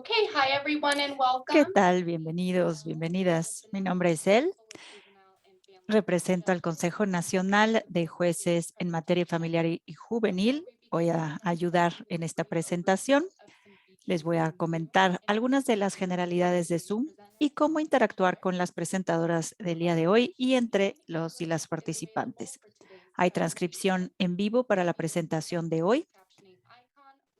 Okay, hi everyone and ¿Qué welcome. tal? Bienvenidos, bienvenidas. Mi nombre es El, represento al Consejo Nacional de Jueces en Materia Familiar y Juvenil. Voy a ayudar en esta presentación. Les voy a comentar algunas de las generalidades de Zoom y cómo interactuar con las presentadoras del día de hoy y entre los y las participantes. Hay transcripción en vivo para la presentación de hoy.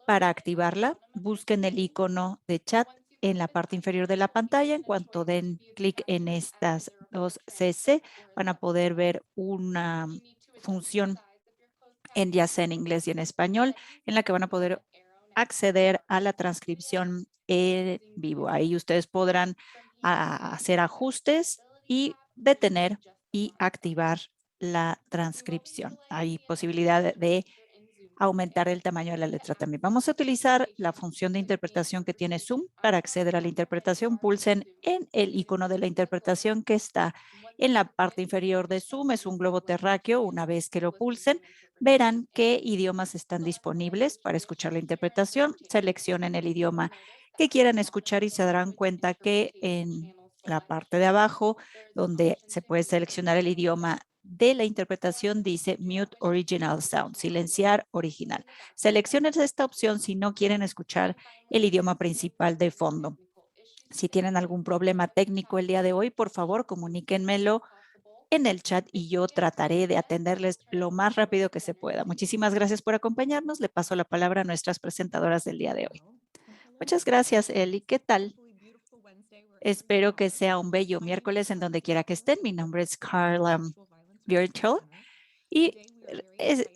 Para activarla, busquen el icono de chat en la parte inferior de la pantalla. En cuanto den clic en estas dos CC, van a poder ver una función ya sea en inglés y en español, en la que van a poder acceder a la transcripción en vivo. Ahí ustedes podrán hacer ajustes y detener y activar la transcripción. Hay posibilidad de aumentar el tamaño de la letra también. Vamos a utilizar la función de interpretación que tiene Zoom. Para acceder a la interpretación, pulsen en el icono de la interpretación que está en la parte inferior de Zoom. Es un globo terráqueo. Una vez que lo pulsen, verán qué idiomas están disponibles para escuchar la interpretación. Seleccionen el idioma que quieran escuchar y se darán cuenta que en la parte de abajo, donde se puede seleccionar el idioma de la interpretación, dice Mute Original Sound, silenciar original. Seleccionen esta opción si no quieren escuchar el idioma principal de fondo. Si tienen algún problema técnico el día de hoy, por favor, comuníquenmelo en el chat y yo trataré de atenderles lo más rápido que se pueda. Muchísimas gracias por acompañarnos. Le paso la palabra a nuestras presentadoras del día de hoy. Muchas gracias, Eli. ¿Qué tal? Espero que sea un bello miércoles en donde quiera que estén. Mi nombre es Carla Virtual y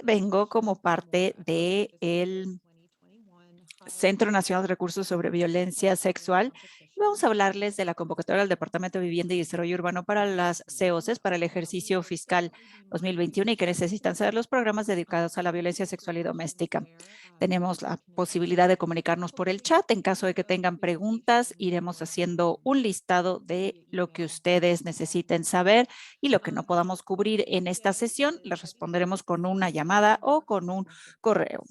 vengo como parte del Centro Nacional de Recursos sobre Violencia Sexual. Y vamos a hablarles de la convocatoria del Departamento de Vivienda y Desarrollo Urbano para las COCs para el ejercicio fiscal 2021 y que necesitan saber los programas dedicados a la violencia sexual y doméstica. Tenemos la posibilidad de comunicarnos por el chat. En caso de que tengan preguntas, iremos haciendo un listado de lo que ustedes necesiten saber y lo que no podamos cubrir en esta sesión, les responderemos con una llamada o con un correo.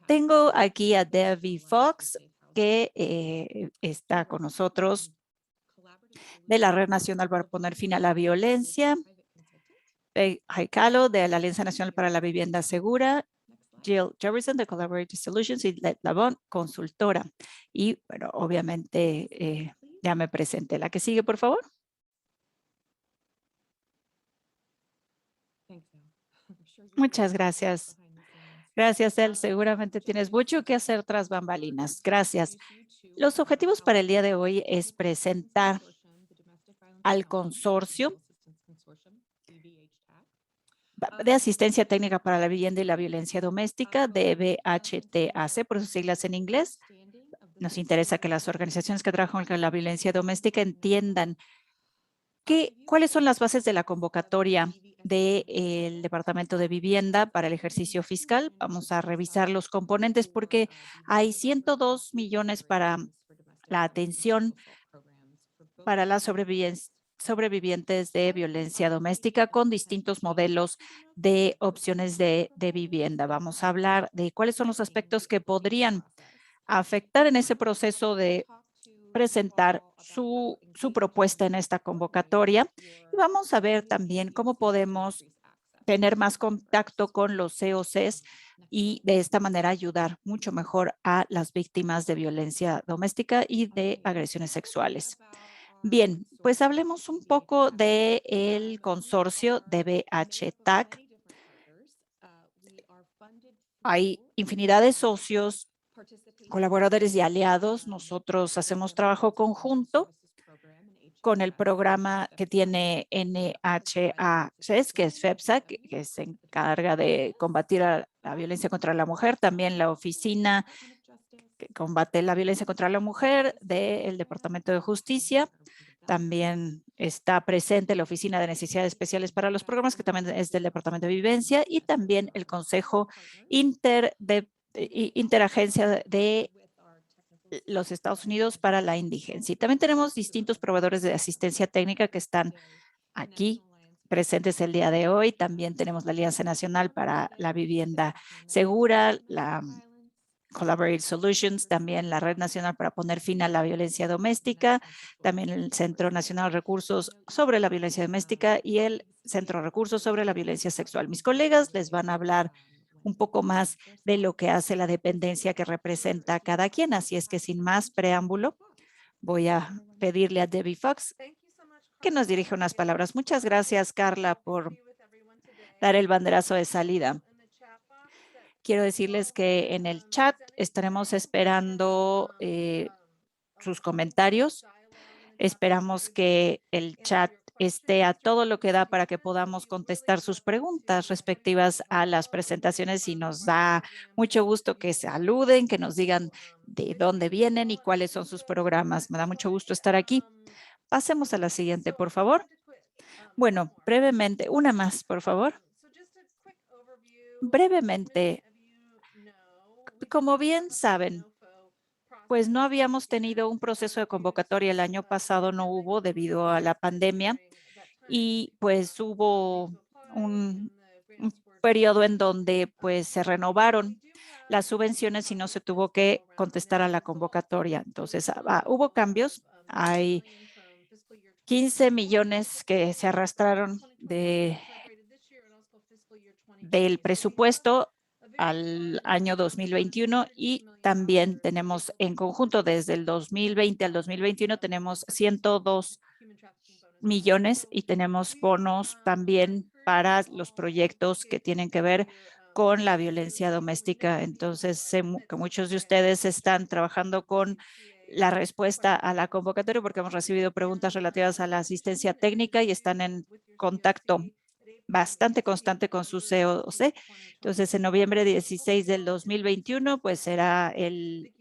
Tengo aquí a Debbie Fox, que está con nosotros de la Red Nacional para poner fin a la violencia, Jaicalo de la Alianza Nacional para la Vivienda Segura, Jill Jefferson de Collaborative Solutions y Let Lavon, consultora. Y bueno, obviamente ya me presenté. La que sigue, por favor. Muchas gracias. Gracias, El. Seguramente tienes mucho que hacer tras bambalinas. Gracias. Los objetivos para el día de hoy es presentar al consorcio de asistencia técnica para la vivienda y la violencia doméstica, DBHTAC, por sus siglas en inglés. Nos interesa que las organizaciones que trabajan con la violencia doméstica entiendan cuáles son las bases de la convocatoria del Departamento de Vivienda para el ejercicio fiscal. Vamos a revisar los componentes porque hay 102 millones para la atención para las sobrevivientes de violencia doméstica con distintos modelos de opciones de vivienda. Vamos a hablar de cuáles son los aspectos que podrían afectar en ese proceso de presentar su propuesta en esta convocatoria. Y vamos a ver también cómo podemos tener más contacto con los COCs y de esta manera ayudar mucho mejor a las víctimas de violencia doméstica y de agresiones sexuales. Bien, pues hablemos un poco del consorcio de BHTAC. Hay infinidad de socios, colaboradores y aliados. Nosotros hacemos trabajo conjunto con el programa que tiene NHACES, que es FEPSA, que se encarga de combatir la violencia contra la mujer. También la oficina que combate la violencia contra la mujer del Departamento de Justicia. También está presente la Oficina de Necesidades Especiales para los Programas, que también es del Departamento de Vivencia, y también el Consejo Interagencia de los Estados Unidos para la Indigencia. Y también tenemos distintos proveedores de asistencia técnica que están aquí presentes el día de hoy. También tenemos la Alianza Nacional para la Vivienda Segura, la Collaborative Solutions, también la Red Nacional para poner fin a la violencia doméstica, también el Centro Nacional de Recursos sobre la Violencia Doméstica y el Centro de Recursos sobre la Violencia Sexual. Mis colegas les van a hablar un poco más de lo que hace la dependencia que representa cada quien, así es que sin más preámbulo, voy a pedirle a Debbie Fox que nos dirija unas palabras. Muchas gracias, Carla, por dar el banderazo de salida. Quiero decirles que en el chat estaremos esperando sus comentarios. Esperamos que el chat esté a todo lo que da para que podamos contestar sus preguntas respectivas a las presentaciones y nos da mucho gusto que saluden, que nos digan de dónde vienen y cuáles son sus programas. Me da mucho gusto estar aquí. Pasemos a la siguiente, por favor. Bueno, brevemente, una más, por favor. Brevemente, como bien saben, pues no habíamos tenido un proceso de convocatoria el año pasado, no hubo debido a la pandemia y pues hubo un periodo en donde pues se renovaron las subvenciones y no se tuvo que contestar a la convocatoria. Entonces hubo cambios, hay 15 millones que se arrastraron del presupuesto al año 2021 y también tenemos en conjunto desde el 2020 al 2021 tenemos 102 millones y tenemos bonos también para los proyectos que tienen que ver con la violencia doméstica. Entonces, sé que muchos de ustedes están trabajando con la respuesta a la convocatoria porque hemos recibido preguntas relativas a la asistencia técnica y están en contacto bastante constante con su COC. Entonces, en noviembre 16 del 2021, pues será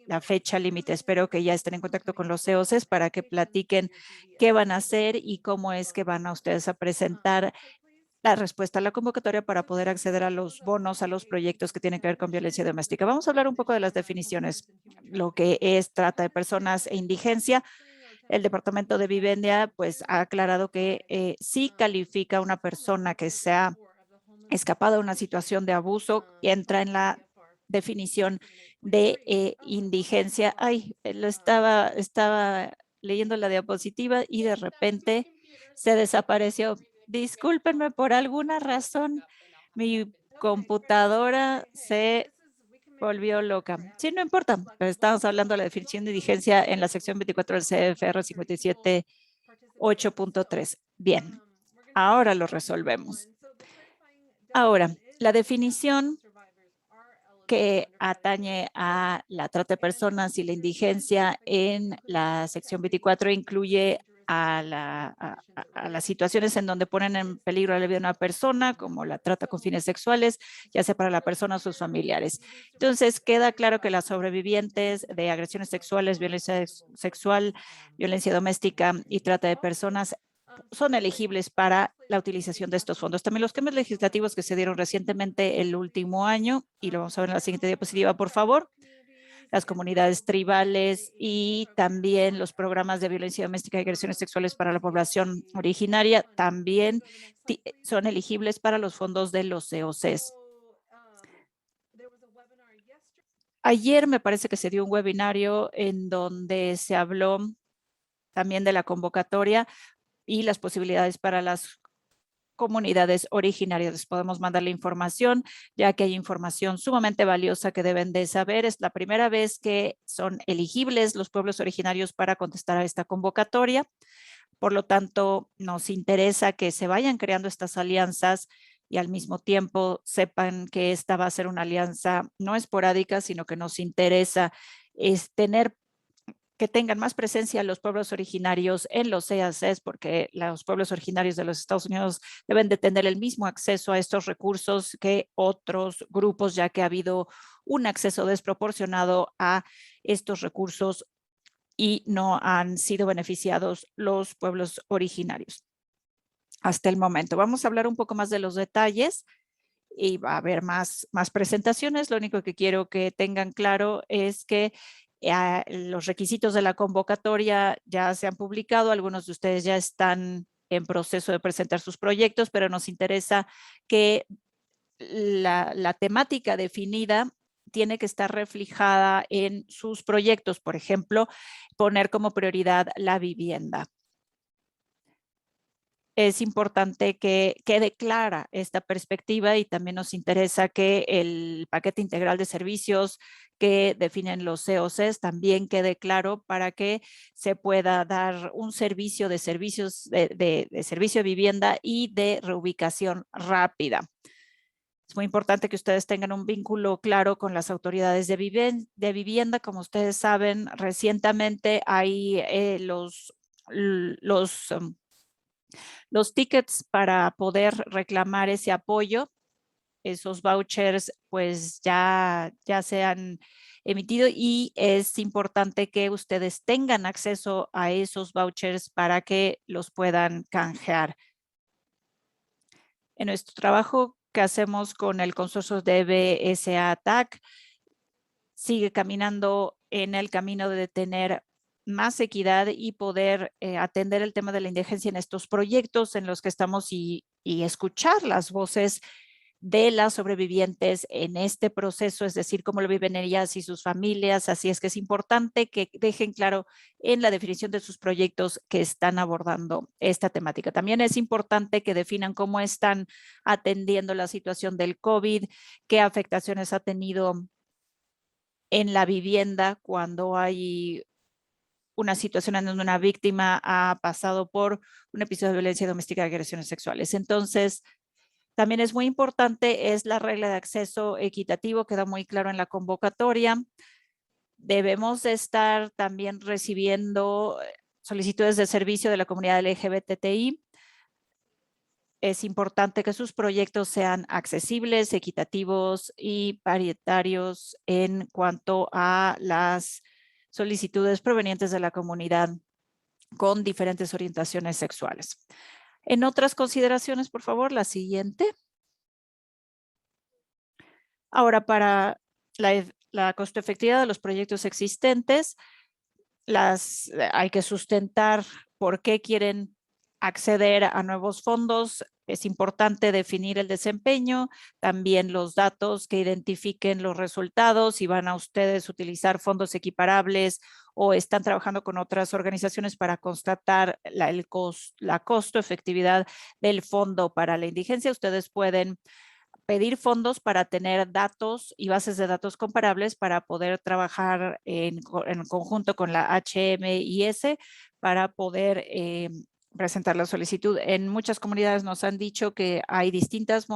la fecha límite. Espero que ya estén en contacto con los COCs para que platiquen qué van a hacer y cómo es que van a ustedes a presentar la respuesta a la convocatoria para poder acceder a los bonos, a los proyectos que tienen que ver con violencia doméstica. Vamos a hablar un poco de las definiciones, lo que es trata de personas e indigencia. El Departamento de Vivienda pues ha aclarado que sí califica a una persona que se ha escapado de una situación de abuso y entra en la definición de indigencia. Ay, estaba leyendo la diapositiva y de repente se desapareció. Discúlpenme, por alguna razón mi computadora se volvió loca. Sí, no importa, pero estamos hablando de la definición de indigencia en la sección 24 del CFR 57.8.3. Bien, ahora lo resolvemos. Ahora, la definición que atañe a la trata de personas y la indigencia en la sección 24 incluye a las situaciones en donde ponen en peligro la vida de una persona, como la trata con fines sexuales, ya sea para la persona o sus familiares. Entonces, queda claro que las sobrevivientes de agresiones sexuales, violencia sexual, violencia doméstica y trata de personas son elegibles para la utilización de estos fondos. También los cambios legislativos que se dieron recientemente el último año, y lo vamos a ver en la siguiente diapositiva, por favor, las comunidades tribales y también los programas de violencia doméstica y agresiones sexuales para la población originaria también son elegibles para los fondos de los COCs. Ayer me parece que se dio un webinario en donde se habló también de la convocatoria y las posibilidades para las comunidades originarias. Les podemos mandar la información, ya que hay información sumamente valiosa que deben de saber. Es la primera vez que son elegibles los pueblos originarios para contestar a esta convocatoria. Por lo tanto, nos interesa que se vayan creando estas alianzas y al mismo tiempo sepan que esta va a ser una alianza no esporádica, sino que nos interesa es tener que tengan más presencia los pueblos originarios en los CACs, porque los pueblos originarios de los Estados Unidos deben de tener el mismo acceso a estos recursos que otros grupos, ya que ha habido un acceso desproporcionado a estos recursos y no han sido beneficiados los pueblos originarios hasta el momento. Vamos a hablar un poco más de los detalles y va a haber más presentaciones. Lo único que quiero que tengan claro es que los requisitos de la convocatoria ya se han publicado. Algunos de ustedes ya están en proceso de presentar sus proyectos, pero nos interesa que la temática definida tiene que estar reflejada en sus proyectos. Por ejemplo, poner como prioridad la vivienda. Es importante que quede clara esta perspectiva y también nos interesa que el paquete integral de servicios que definen los COCs también quede claro para que se pueda dar un servicio de servicios de servicio de vivienda y de reubicación rápida. Es muy importante que ustedes tengan un vínculo claro con las autoridades de vivienda. Como ustedes saben, recientemente hay los tickets para poder reclamar ese apoyo. Esos vouchers pues ya se han emitido y es importante que ustedes tengan acceso a esos vouchers para que los puedan canjear. En nuestro trabajo que hacemos con el consorcio de BSA-TAC, sigue caminando en el camino de tener más equidad y poder atender el tema de la indigencia en estos proyectos en los que estamos y escuchar las voces de las sobrevivientes en este proceso, es decir, cómo lo viven ellas y sus familias. Así es que es importante que dejen claro en la definición de sus proyectos que están abordando esta temática. También es importante que definan cómo están atendiendo la situación del COVID, qué afectaciones ha tenido en la vivienda cuando hay una situación en donde una víctima ha pasado por un episodio de violencia doméstica y agresiones sexuales. Entonces, también es muy importante, es la regla de acceso equitativo, queda muy claro en la convocatoria. Debemos de estar también recibiendo solicitudes de servicio de la comunidad LGBTI. Es importante que sus proyectos sean accesibles, equitativos y paritarios en cuanto a las solicitudes provenientes de la comunidad con diferentes orientaciones sexuales. En otras consideraciones, por favor, la siguiente. Ahora, para la costo efectividad de los proyectos existentes, hay que sustentar por qué quieren acceder a nuevos fondos. Es importante definir el desempeño, también los datos que identifiquen los resultados, si van a ustedes utilizar fondos equiparables o están trabajando con otras organizaciones para constatar la costo efectividad del fondo para la indigencia. Ustedes pueden pedir fondos para tener datos y bases de datos comparables para poder trabajar en conjunto con la HMIS para poder presentar la solicitud. En muchas comunidades nos han dicho que hay distintas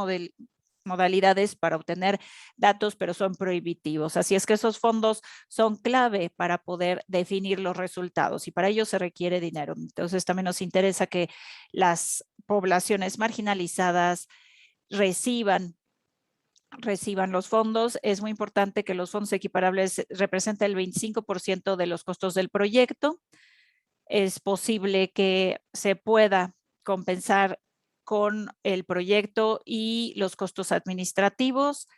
modalidades para obtener datos, pero son prohibitivos. Así es que esos fondos son clave para poder definir los resultados y para ello se requiere dinero. Entonces también nos interesa que las poblaciones marginalizadas reciban los fondos. Es muy importante que los fondos equiparables representen el 25% de los costos del proyecto. Es posible que se pueda compensar con el proyecto y los costos administrativos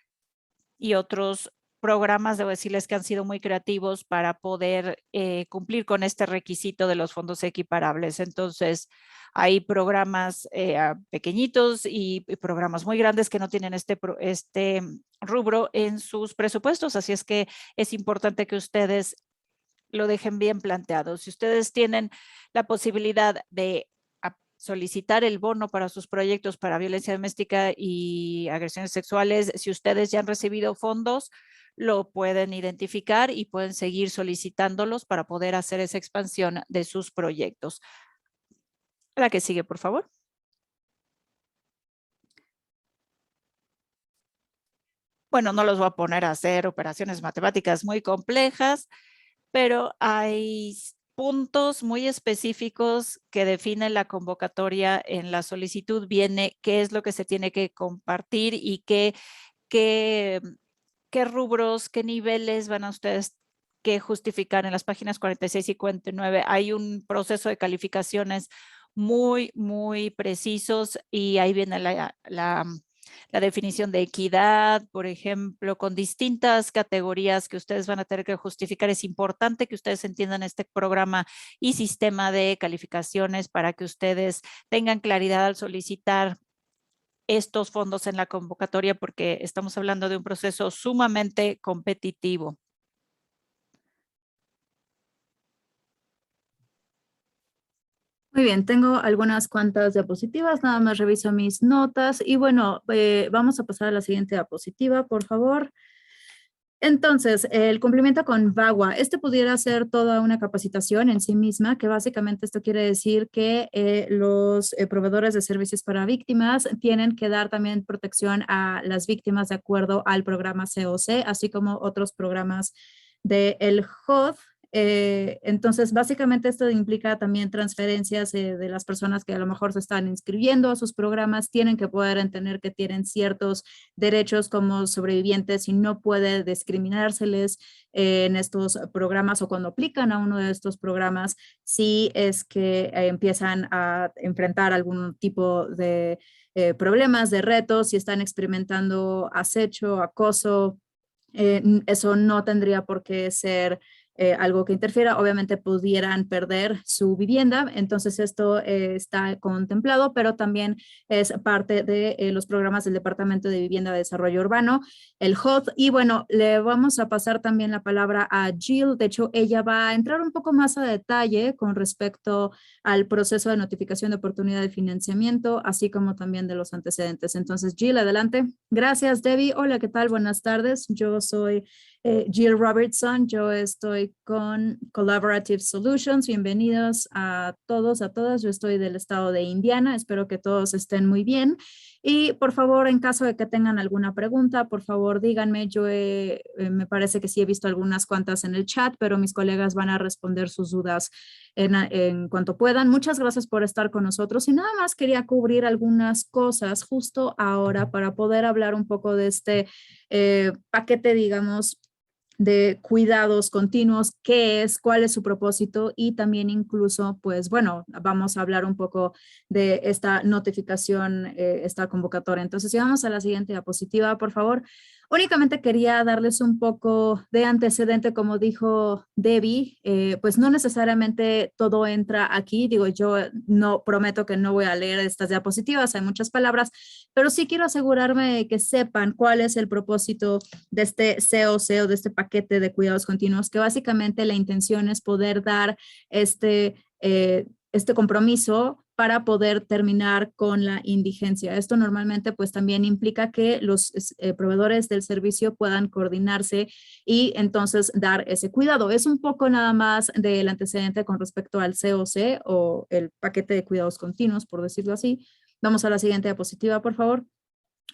y otros programas, debo decirles que han sido muy creativos para poder cumplir con este requisito de los fondos equiparables. Entonces, hay programas pequeñitos y programas muy grandes que no tienen este rubro en sus presupuestos. Así es que es importante que ustedes lo dejen bien planteado. Si ustedes tienen la posibilidad de solicitar el bono para sus proyectos para violencia doméstica y agresiones sexuales, si ustedes ya han recibido fondos, lo pueden identificar y pueden seguir solicitándolos para poder hacer esa expansión de sus proyectos. La que sigue, por favor. Bueno, no los voy a poner a hacer operaciones matemáticas muy complejas, pero hay puntos muy específicos que define la convocatoria. En la solicitud viene qué es lo que se tiene que compartir y qué rubros, qué niveles van a ustedes que justificar. En las páginas 46 y 49 hay un proceso de calificaciones muy, muy precisos y ahí viene la definición de equidad, por ejemplo, con distintas categorías que ustedes van a tener que justificar. Es importante que ustedes entiendan este programa y sistema de calificaciones para que ustedes tengan claridad al solicitar estos fondos en la convocatoria porque estamos hablando de un proceso sumamente competitivo. Muy bien, tengo algunas cuantas diapositivas, nada más reviso mis notas y bueno, vamos a pasar a la siguiente diapositiva, por favor. Entonces, el cumplimiento con VAWA, este pudiera ser toda una capacitación en sí misma, que básicamente esto quiere decir que los proveedores de servicios para víctimas tienen que dar también protección a las víctimas de acuerdo al programa COC, así como otros programas del HOD. Entonces, básicamente esto implica también transferencias de las personas que a lo mejor se están inscribiendo a sus programas, tienen que poder entender que tienen ciertos derechos como sobrevivientes y no puede discriminárseles en estos programas o cuando aplican a uno de estos programas si es que empiezan a enfrentar algún tipo de problemas, de retos, si están experimentando acecho, acoso, eso no tendría por qué ser algo que interfiera, obviamente pudieran perder su vivienda, entonces esto está contemplado, pero también es parte de los programas del Departamento de Vivienda de Desarrollo Urbano, el HOD, y bueno, le vamos a pasar también la palabra a Jill, de hecho ella va a entrar un poco más a detalle con respecto al proceso de notificación de oportunidad de financiamiento, así como también de los antecedentes. Entonces, Jill, adelante. Gracias, Debbie. Hola, ¿qué tal? Buenas tardes. Yo soy Jill Robertson, yo estoy con Collaborative Solutions. Bienvenidos a todos, a todas. Yo estoy del estado de Indiana. Espero que todos estén muy bien. Y por favor, en caso de que tengan alguna pregunta, por favor díganme. Yo me parece que sí he visto algunas cuantas en el chat, pero mis colegas van a responder sus dudas en cuanto puedan. Muchas gracias por estar con nosotros. Y nada más quería cubrir algunas cosas justo ahora para poder hablar un poco de este paquete, digamos, de cuidados continuos, qué es, cuál es su propósito y también incluso, pues bueno, vamos a hablar un poco de esta notificación, esta convocatoria. Entonces, si vamos a la siguiente diapositiva, por favor. Únicamente quería darles un poco de antecedente, como dijo Debbie, pues no necesariamente todo entra aquí, digo, yo no prometo que no voy a leer estas diapositivas, hay muchas palabras, pero sí quiero asegurarme de que sepan cuál es el propósito de este COC o de este paquete de cuidados continuos, que básicamente la intención es poder dar este compromiso para poder terminar con la indigencia. Esto normalmente pues también implica que los proveedores del servicio puedan coordinarse y entonces dar ese cuidado. Es un poco nada más del antecedente con respecto al COC o el paquete de cuidados continuos, por decirlo así. Vamos a la siguiente diapositiva, por favor.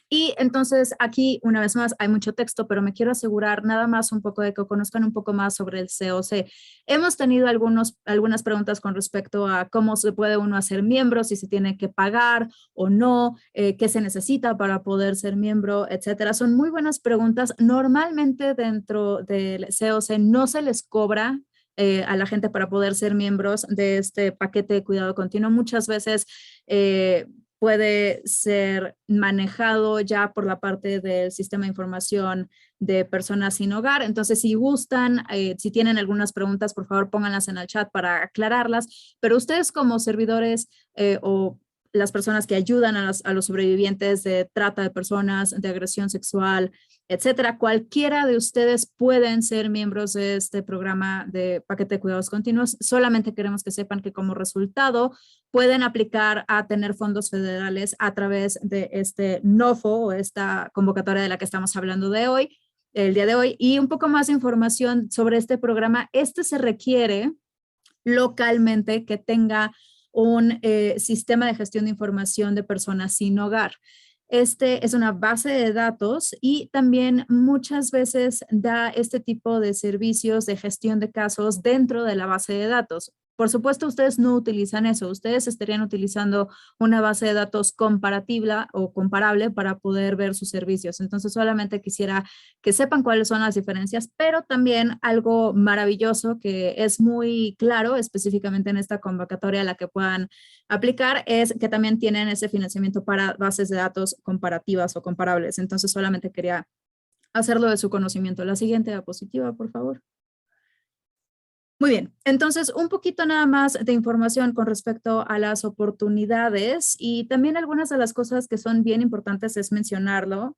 Y entonces aquí, una vez más, hay mucho texto, pero me quiero asegurar nada más un poco de que conozcan un poco más sobre el COC. Hemos tenido algunas preguntas con respecto a cómo se puede uno hacer miembro, si se tiene que pagar o no, qué se necesita para poder ser miembro, etcétera. Son muy buenas preguntas. Normalmente dentro del COC no se les cobra a la gente para poder ser miembros de este paquete de cuidado continuo. Muchas veces puede ser manejado ya por la parte del sistema de información de personas sin hogar. Entonces, si gustan, si tienen algunas preguntas, por favor, pónganlas en el chat para aclararlas. Pero ustedes como servidores o las personas que ayudan a los sobrevivientes de trata de personas, de agresión sexual, etcétera, cualquiera de ustedes pueden ser miembros de este programa de paquete de cuidados continuos. Solamente queremos que sepan que como resultado pueden aplicar a tener fondos federales a través de este NOFO o esta convocatoria de la que estamos hablando de hoy, el día de hoy, y un poco más de información sobre este programa. Este se requiere localmente que tenga un sistema de gestión de información de personas sin hogar. Este es una base de datos y también muchas veces da este tipo de servicios de gestión de casos dentro de la base de datos. Por supuesto, ustedes no utilizan eso. Ustedes estarían utilizando una base de datos comparativa o comparable para poder ver sus servicios. Entonces, solamente quisiera que sepan cuáles son las diferencias, pero también algo maravilloso que es muy claro, específicamente en esta convocatoria a la que puedan aplicar, es que también tienen ese financiamiento para bases de datos comparativas o comparables. Entonces, solamente quería hacerlo de su conocimiento. La siguiente diapositiva, por favor. Muy bien, entonces un poquito nada más de información con respecto a las oportunidades y también algunas de las cosas que son bien importantes es mencionarlo,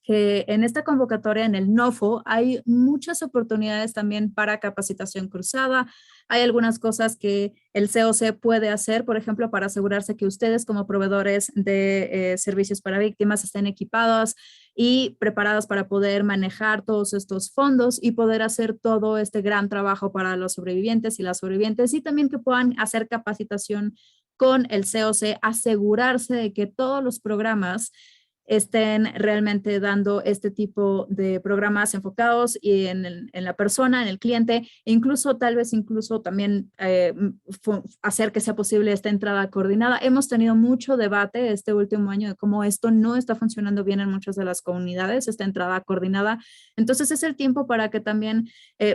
que en esta convocatoria en el NOFO hay muchas oportunidades también para capacitación cruzada. Hay algunas cosas que el COC puede hacer, por ejemplo, para asegurarse que ustedes como proveedores de servicios para víctimas estén equipados y preparados para poder manejar todos estos fondos y poder hacer todo este gran trabajo para los sobrevivientes y las sobrevivientes y también que puedan hacer capacitación con el COC, asegurarse de que todos los programas estén realmente dando este tipo de programas enfocados y en la persona, en el cliente, e incluso tal vez incluso también hacer que sea posible esta entrada coordinada. Hemos tenido mucho debate este último año de cómo esto no está funcionando bien en muchas de las comunidades, esta entrada coordinada. Entonces es el tiempo para que también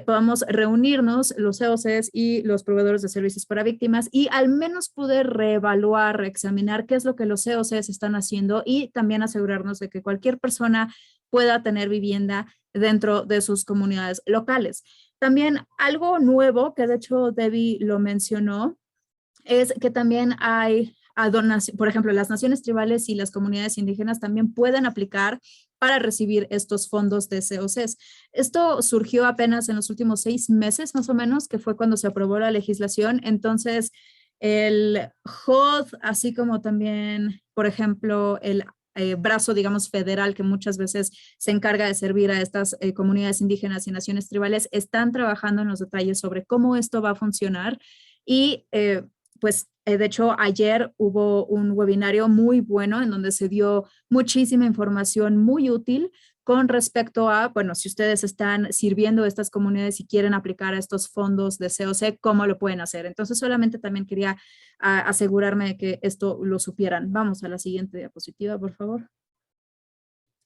podamos reunirnos los COCs y los proveedores de servicios para víctimas y al menos poder reevaluar, reexaminar qué es lo que los COCs están haciendo y también asegurarnos de que cualquier persona pueda tener vivienda dentro de sus comunidades locales. También algo nuevo, que de hecho Debbie lo mencionó, es que también hay por ejemplo, las naciones tribales y las comunidades indígenas también pueden aplicar para recibir estos fondos de COCs. Esto surgió apenas en los últimos 6 meses, más o menos, que fue cuando se aprobó la legislación. Entonces, el HOD, así como también, por ejemplo, el brazo, digamos, federal que muchas veces se encarga de servir a estas comunidades indígenas y naciones tribales, están trabajando en los detalles sobre cómo esto va a funcionar y pues de hecho ayer hubo un webinario muy bueno en donde se dio muchísima información muy útil con respecto a, bueno, si ustedes están sirviendo a estas comunidades y quieren aplicar a estos fondos de COC, ¿cómo lo pueden hacer? Entonces solamente también quería asegurarme de que esto lo supieran. Vamos a la siguiente diapositiva, por favor.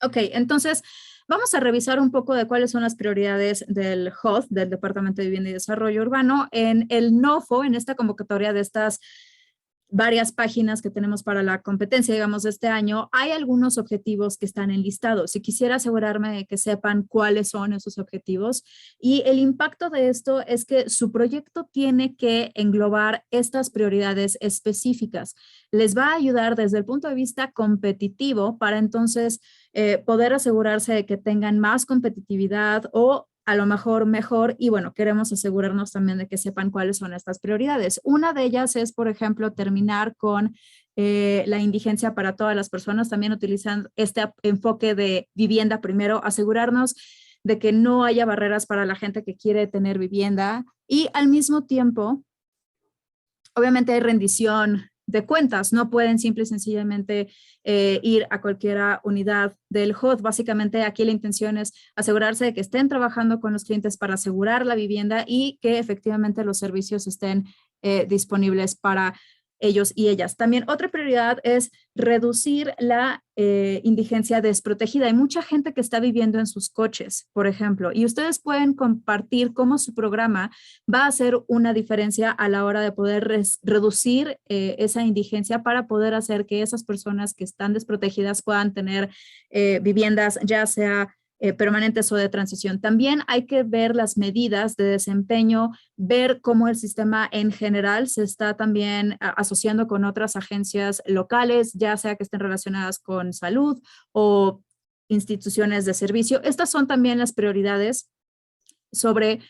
Ok, entonces vamos a revisar un poco de cuáles son las prioridades del HOD, del Departamento de Vivienda y Desarrollo Urbano, en el NOFO, en esta convocatoria de estas varias páginas que tenemos para la competencia, digamos, de este año, hay algunos objetivos que están enlistados. Si quisiera asegurarme de que sepan cuáles son esos objetivos y el impacto de esto es que su proyecto tiene que englobar estas prioridades específicas. Les va a ayudar desde el punto de vista competitivo para entonces poder asegurarse de que tengan más competitividad o a lo mejor mejor y bueno, queremos asegurarnos también de que sepan cuáles son estas prioridades. Una de ellas es, por ejemplo, terminar con la indigencia para todas las personas. También utilizan este enfoque de vivienda primero, asegurarnos de que no haya barreras para la gente que quiere tener vivienda y al mismo tiempo, obviamente hay rendición de cuentas, no pueden simple y sencillamente ir a cualquier unidad del HOD. Básicamente aquí la intención es asegurarse de que estén trabajando con los clientes para asegurar la vivienda y que efectivamente los servicios estén disponibles para ellos y ellas. También otra prioridad es reducir la indigencia desprotegida. Hay mucha gente que está viviendo en sus coches, por ejemplo, y ustedes pueden compartir cómo su programa va a hacer una diferencia a la hora de poder reducir esa indigencia para poder hacer que esas personas que están desprotegidas puedan tener viviendas, ya sea permanentes o de transición. También hay que ver las medidas de desempeño, ver cómo el sistema en general se está también asociando con otras agencias locales, ya sea que estén relacionadas con salud o instituciones de servicio. Estas son también las prioridades sobre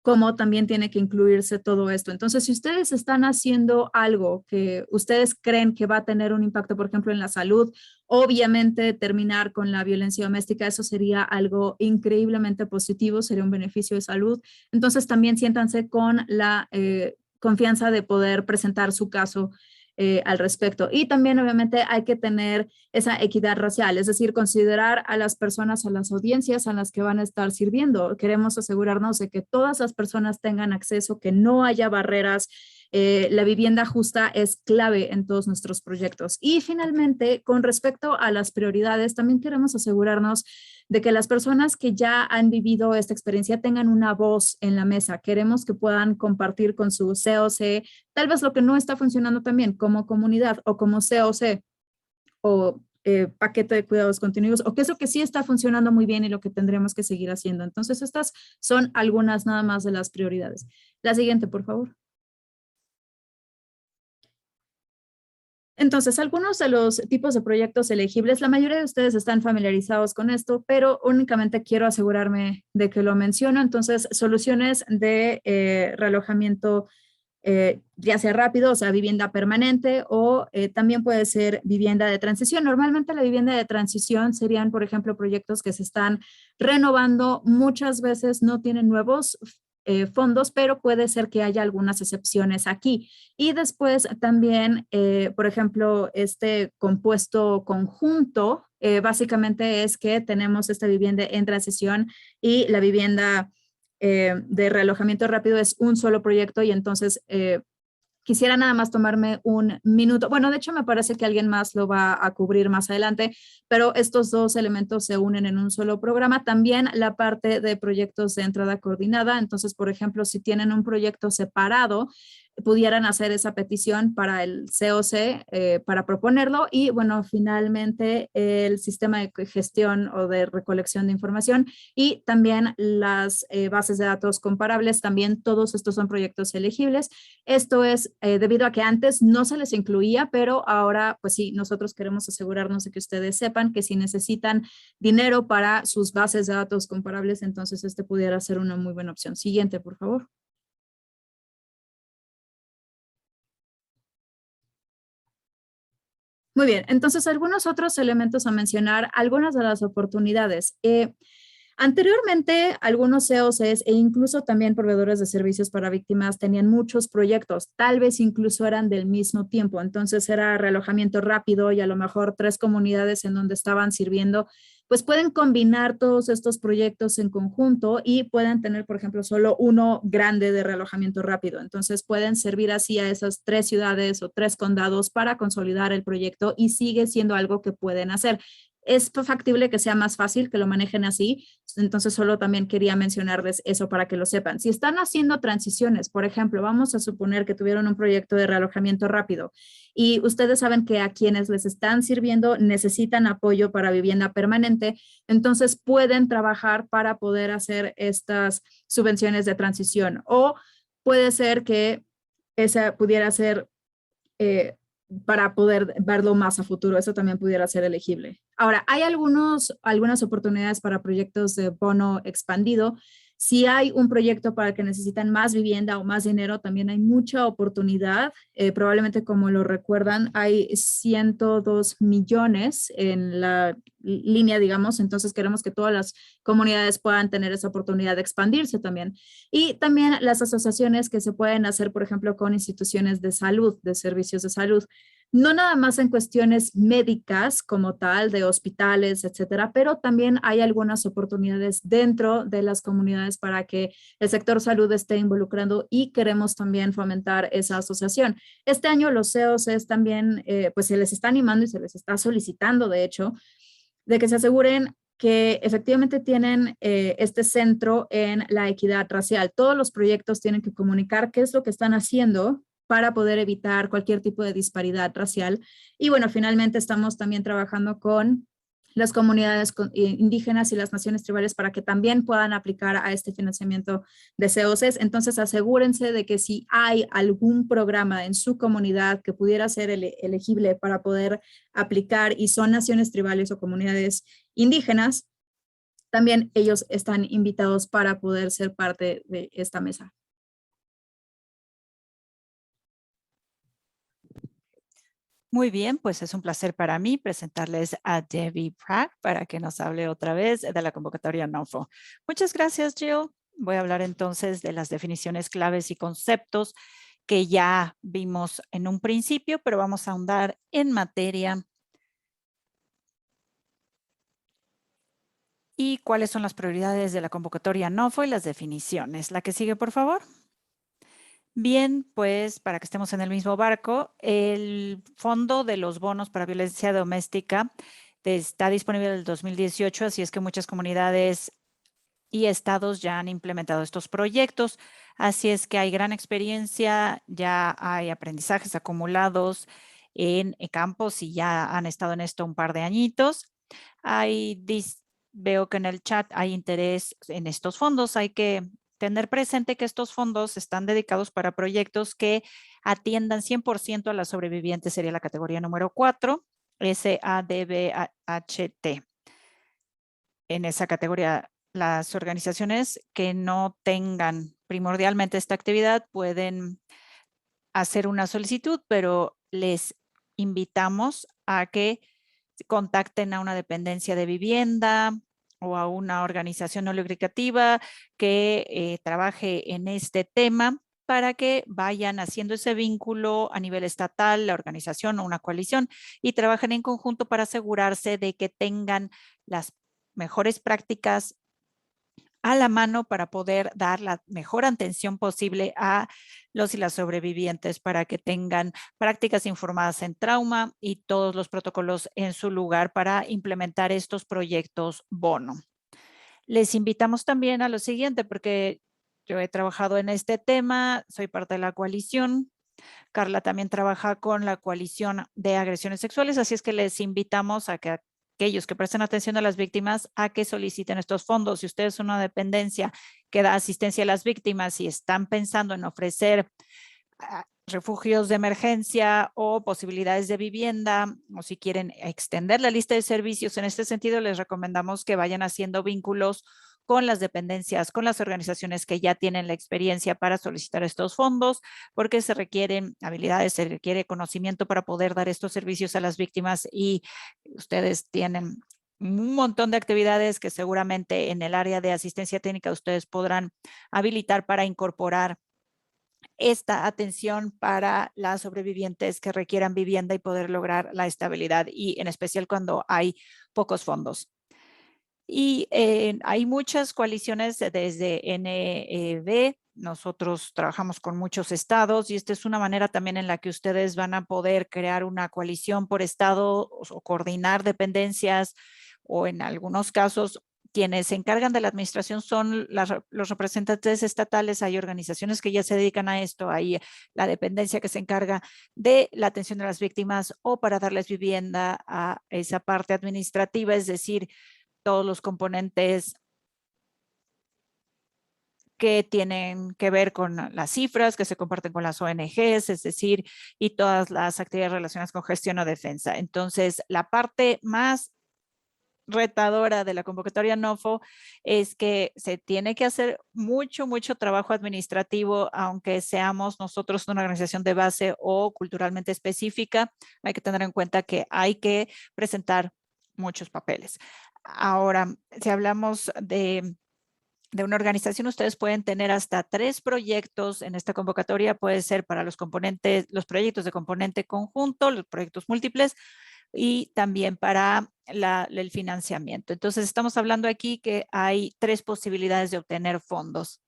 cómo también tiene que incluirse todo esto. Entonces, si ustedes están haciendo algo que ustedes creen que va a tener un impacto, por ejemplo, en la salud, obviamente terminar con la violencia doméstica, eso sería algo increíblemente positivo, sería un beneficio de salud. Entonces, también siéntanse con la confianza de poder presentar su caso al respecto. Y también, obviamente, hay que tener esa equidad racial, es decir, considerar a las personas, a las audiencias a las que van a estar sirviendo. Queremos asegurarnos de que todas las personas tengan acceso, que no haya barreras. La vivienda justa es clave en todos nuestros proyectos. Y finalmente, con respecto a las prioridades, también queremos asegurarnos de que las personas que ya han vivido esta experiencia tengan una voz en la mesa. Queremos que puedan compartir con su COC tal vez lo que no está funcionando también como comunidad o como COC o paquete de cuidados continuos o qué es lo que sí está funcionando muy bien y lo que tendremos que seguir haciendo. Entonces, estas son algunas nada más de las prioridades. La siguiente, por favor. Entonces, algunos de los tipos de proyectos elegibles, la mayoría de ustedes están familiarizados con esto, pero únicamente quiero asegurarme de que lo menciono. Entonces, soluciones de realojamiento, ya sea rápido, o sea, vivienda permanente, o también puede ser vivienda de transición. Normalmente la vivienda de transición serían, por ejemplo, proyectos que se están renovando, muchas veces no tienen nuevos fondos, pero puede ser que haya algunas excepciones aquí. Y después también, por ejemplo, este compuesto conjunto, básicamente es que tenemos esta vivienda en transición y la vivienda de realojamiento rápido es un solo proyecto y entonces quisiera nada más tomarme un minuto. Bueno, de hecho me parece que alguien más lo va a cubrir más adelante, pero estos dos elementos se unen en un solo programa. También la parte de proyectos de entrada coordinada. Entonces, por ejemplo, si tienen un proyecto separado, pudieran hacer esa petición para el COC para proponerlo y bueno, finalmente el sistema de gestión o de recolección de información y también las bases de datos comparables, también todos estos son proyectos elegibles. Esto es debido a que antes no se les incluía, pero ahora pues sí, nosotros queremos asegurarnos de que ustedes sepan que si necesitan dinero para sus bases de datos comparables, entonces este pudiera ser una muy buena opción. Siguiente, por favor. Muy bien, entonces algunos otros elementos a mencionar, algunas de las oportunidades. Anteriormente, algunos COCs e incluso también proveedores de servicios para víctimas tenían muchos proyectos, tal vez incluso eran del mismo tiempo. Entonces era realojamiento rápido y a lo mejor 3 comunidades en donde estaban sirviendo, pues pueden combinar todos estos proyectos en conjunto y pueden tener, por ejemplo, solo uno grande de realojamiento rápido. Entonces pueden servir así a esas 3 ciudades o 3 condados para consolidar el proyecto y sigue siendo algo que pueden hacer. Es factible que sea más fácil que lo manejen así, entonces solo también quería mencionarles eso para que lo sepan. Si están haciendo transiciones, por ejemplo, vamos a suponer que tuvieron un proyecto de realojamiento rápido y ustedes saben que a quienes les están sirviendo necesitan apoyo para vivienda permanente, entonces pueden trabajar para poder hacer estas subvenciones de transición o puede ser que esa pudiera ser para poder verlo más a futuro. Eso también pudiera ser elegible. Ahora, hay algunas oportunidades para proyectos de bono expandido. Si hay un proyecto para el que necesitan más vivienda o más dinero, también hay mucha oportunidad. Probablemente, como lo recuerdan, hay 102 millones en la línea, digamos. Entonces, queremos que todas las comunidades puedan tener esa oportunidad de expandirse también. Y también las asociaciones que se pueden hacer, por ejemplo, con instituciones de salud, de servicios de salud no nada más en cuestiones médicas como tal, de hospitales, etcétera, pero también hay algunas oportunidades dentro de las comunidades para que el sector salud esté involucrando y queremos también fomentar esa asociación. Este año los CEOs es también, pues se les está animando y se les está solicitando, de hecho, de que se aseguren que efectivamente tienen este centro en la equidad racial. Todos los proyectos tienen que comunicar qué es lo que están haciendo para poder evitar cualquier tipo de disparidad racial. Y bueno, finalmente estamos también trabajando con las comunidades indígenas y las naciones tribales para que también puedan aplicar a este financiamiento de COCs. Entonces, asegúrense de que si hay algún programa en su comunidad que pudiera ser elegible para poder aplicar y son naciones tribales o comunidades indígenas, también ellos están invitados para poder ser parte de esta mesa. Muy bien, pues es un placer para mí presentarles a Debbie Pratt para que nos hable otra vez de la convocatoria NOFO. Muchas gracias, Jill. Voy a hablar entonces de las definiciones claves y conceptos que ya vimos en un principio, pero vamos a ahondar en materia. ¿Y cuáles son las prioridades de la convocatoria NOFO y las definiciones? La que sigue, por favor. Bien, pues para que estemos en el mismo barco, el Fondo de los Bonos para Violencia Doméstica está disponible desde el 2018, así es que muchas comunidades y estados ya han implementado estos proyectos, así es que hay gran experiencia, ya hay aprendizajes acumulados en campos y ya han estado en esto un par de añitos. Veo que en el chat hay interés en estos fondos. Hay que tener presente que estos fondos están dedicados para proyectos que atiendan 100% a las sobrevivientes, sería la categoría número 4, SADBHT. En esa categoría, las organizaciones que no tengan primordialmente esta actividad pueden hacer una solicitud, pero les invitamos a que contacten a una dependencia de vivienda o a una organización no lucrativa que trabaje en este tema para que vayan haciendo ese vínculo a nivel estatal, la organización o una coalición, y trabajen en conjunto para asegurarse de que tengan las mejores prácticas a la mano para poder dar la mejor atención posible a los y las sobrevivientes, para que tengan prácticas informadas en trauma y todos los protocolos en su lugar para implementar estos proyectos bono. Les invitamos también a lo siguiente, porque yo he trabajado en este tema, soy parte de la coalición. Carla también trabaja con la coalición de agresiones sexuales, así es que les invitamos a que aquellos que presten atención a las víctimas a que soliciten estos fondos. Si ustedes son una dependencia que da asistencia a las víctimas y están pensando en ofrecer refugios de emergencia o posibilidades de vivienda, o si quieren extender la lista de servicios, en este sentido les recomendamos que vayan haciendo vínculos con las dependencias, con las organizaciones que ya tienen la experiencia para solicitar estos fondos, porque se requieren habilidades, se requiere conocimiento para poder dar estos servicios a las víctimas, y ustedes tienen un montón de actividades que seguramente en el área de asistencia técnica ustedes podrán habilitar para incorporar esta atención para las sobrevivientes que requieran vivienda y poder lograr la estabilidad, y en especial cuando hay pocos fondos. Y hay muchas coaliciones desde NEB. Nosotros trabajamos con muchos estados y esta es una manera también en la que ustedes van a poder crear una coalición por estado o coordinar dependencias, o en algunos casos quienes se encargan de la administración son los representantes estatales. Hay organizaciones que ya se dedican a esto, hay la dependencia que se encarga de la atención de las víctimas o para darles vivienda a esa parte administrativa, es decir, todos los componentes que tienen que ver con las cifras que se comparten con las ONGs, es decir, y todas las actividades relacionadas con gestión o defensa. Entonces, la parte más retadora de la convocatoria NOFO es que se tiene que hacer mucho trabajo administrativo, aunque seamos nosotros una organización de base o culturalmente específica. Hay que tener en cuenta que hay que presentar muchos papeles. Ahora, si hablamos de una organización, ustedes pueden tener hasta 3 proyectos en esta convocatoria. Puede ser para los proyectos de componente conjunto, los proyectos múltiples, y también para el financiamiento. Entonces, estamos hablando aquí que hay 3 posibilidades de obtener fondos.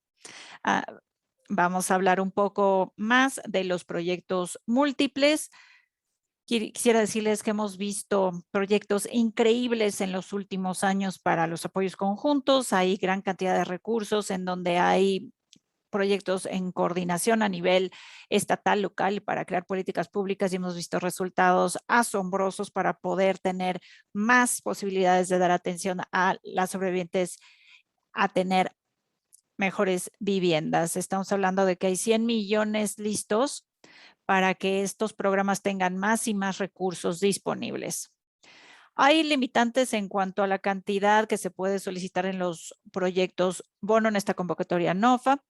Vamos a hablar un poco más de los proyectos múltiples. Quisiera decirles que hemos visto proyectos increíbles en los últimos años para los apoyos conjuntos. Hay gran cantidad de recursos en donde hay proyectos en coordinación a nivel estatal, local, para crear políticas públicas, y hemos visto resultados asombrosos para poder tener más posibilidades de dar atención a las sobrevivientes, a tener mejores viviendas. Estamos hablando de que hay 100 millones listos para que estos programas tengan más y más recursos disponibles. Hay limitantes en cuanto a la cantidad que se puede solicitar en los proyectos bono en esta convocatoria NOFA,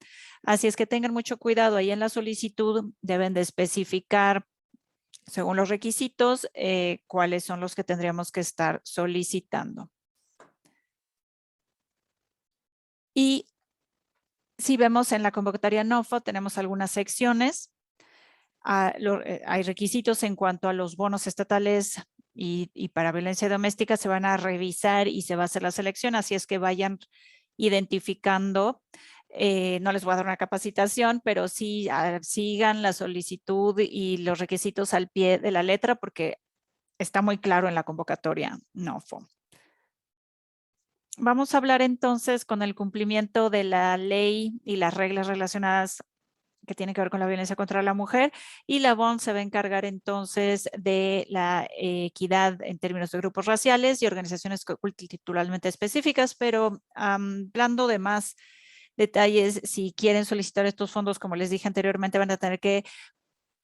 así es que tengan mucho cuidado. Ahí en la solicitud deben de especificar, según los requisitos, cuáles son los que tendríamos que estar solicitando. Y si vemos en la convocatoria NOFA, tenemos algunas secciones. Hay requisitos en cuanto a los bonos estatales y para violencia doméstica. Se van a revisar y se va a hacer la selección, así es que vayan identificando. No les voy a dar una capacitación, pero sí sigan la solicitud y los requisitos al pie de la letra, porque está muy claro en la convocatoria NOFO. Vamos a hablar entonces con el cumplimiento de la ley y las reglas relacionadas que tiene que ver con la violencia contra la mujer, y la BON se va a encargar entonces de la equidad en términos de grupos raciales y organizaciones culturalmente específicas, pero hablando de más detalles, si quieren solicitar estos fondos, como les dije anteriormente, van a tener que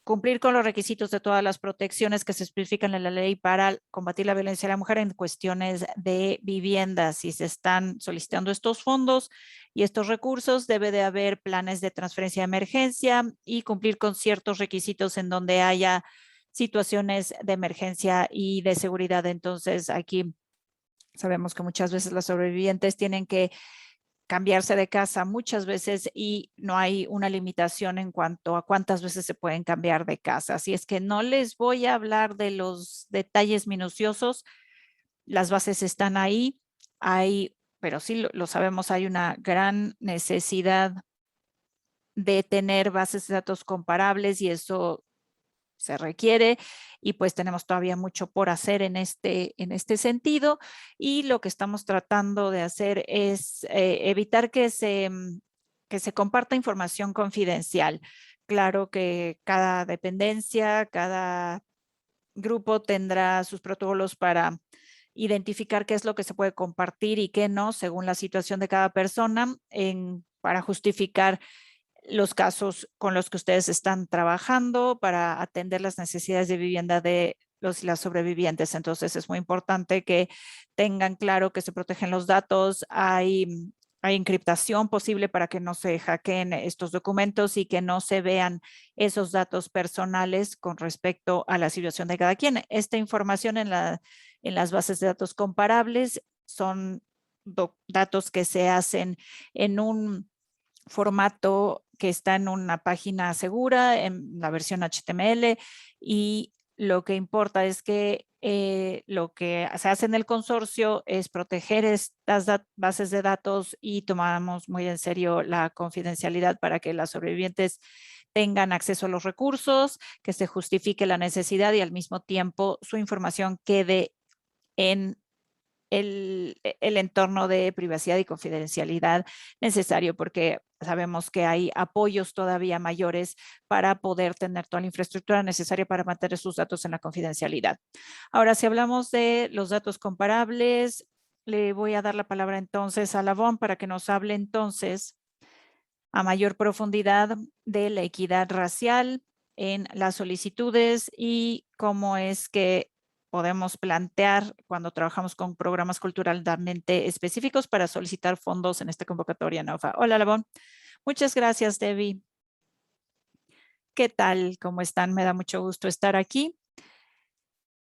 cumplir con los requisitos de todas las protecciones que se especifican en la ley para combatir la violencia de la mujer en cuestiones de vivienda. Si se están solicitando estos fondos y estos recursos, debe de haber planes de transferencia de emergencia y cumplir con ciertos requisitos en donde haya situaciones de emergencia y de seguridad. Entonces, aquí sabemos que muchas veces las sobrevivientes tienen que cambiarse de casa muchas veces y no hay una limitación en cuanto a cuántas veces se pueden cambiar de casa. Así es que no les voy a hablar de los detalles minuciosos. Las bases están ahí, pero sí lo sabemos, hay una gran necesidad de tener bases de datos comparables y eso se requiere y pues tenemos todavía mucho por hacer en este sentido y lo que estamos tratando de hacer es evitar que se comparta información confidencial. Claro que cada dependencia, cada grupo tendrá sus protocolos para identificar qué es lo que se puede compartir y qué no, según la situación de cada persona, para justificar los casos con los que ustedes están trabajando para atender las necesidades de vivienda de los y las sobrevivientes. Entonces es muy importante que tengan claro que se protegen los datos, hay encriptación posible para que no se hackeen estos documentos y que no se vean esos datos personales con respecto a la situación de cada quien. Esta información en las bases de datos comparables son datos que se hacen en un formato que está en una página segura, en la versión HTML, y lo que importa es que lo que se hace en el consorcio es proteger estas bases de datos y tomamos muy en serio la confidencialidad para que las sobrevivientes tengan acceso a los recursos, que se justifique la necesidad y al mismo tiempo su información quede en el entorno de privacidad y confidencialidad necesario, porque sabemos que hay apoyos todavía mayores para poder tener toda la infraestructura necesaria para mantener sus datos en la confidencialidad. Ahora, si hablamos de los datos comparables, le voy a dar la palabra entonces a Lavon para que nos hable entonces a mayor profundidad de la equidad racial en las solicitudes y cómo es que podemos plantear cuando trabajamos con programas culturalmente específicos para solicitar fondos en esta convocatoria NOFA. Hola, Lavon. Muchas gracias, Debbie. ¿Qué tal? ¿Cómo están? Me da mucho gusto estar aquí.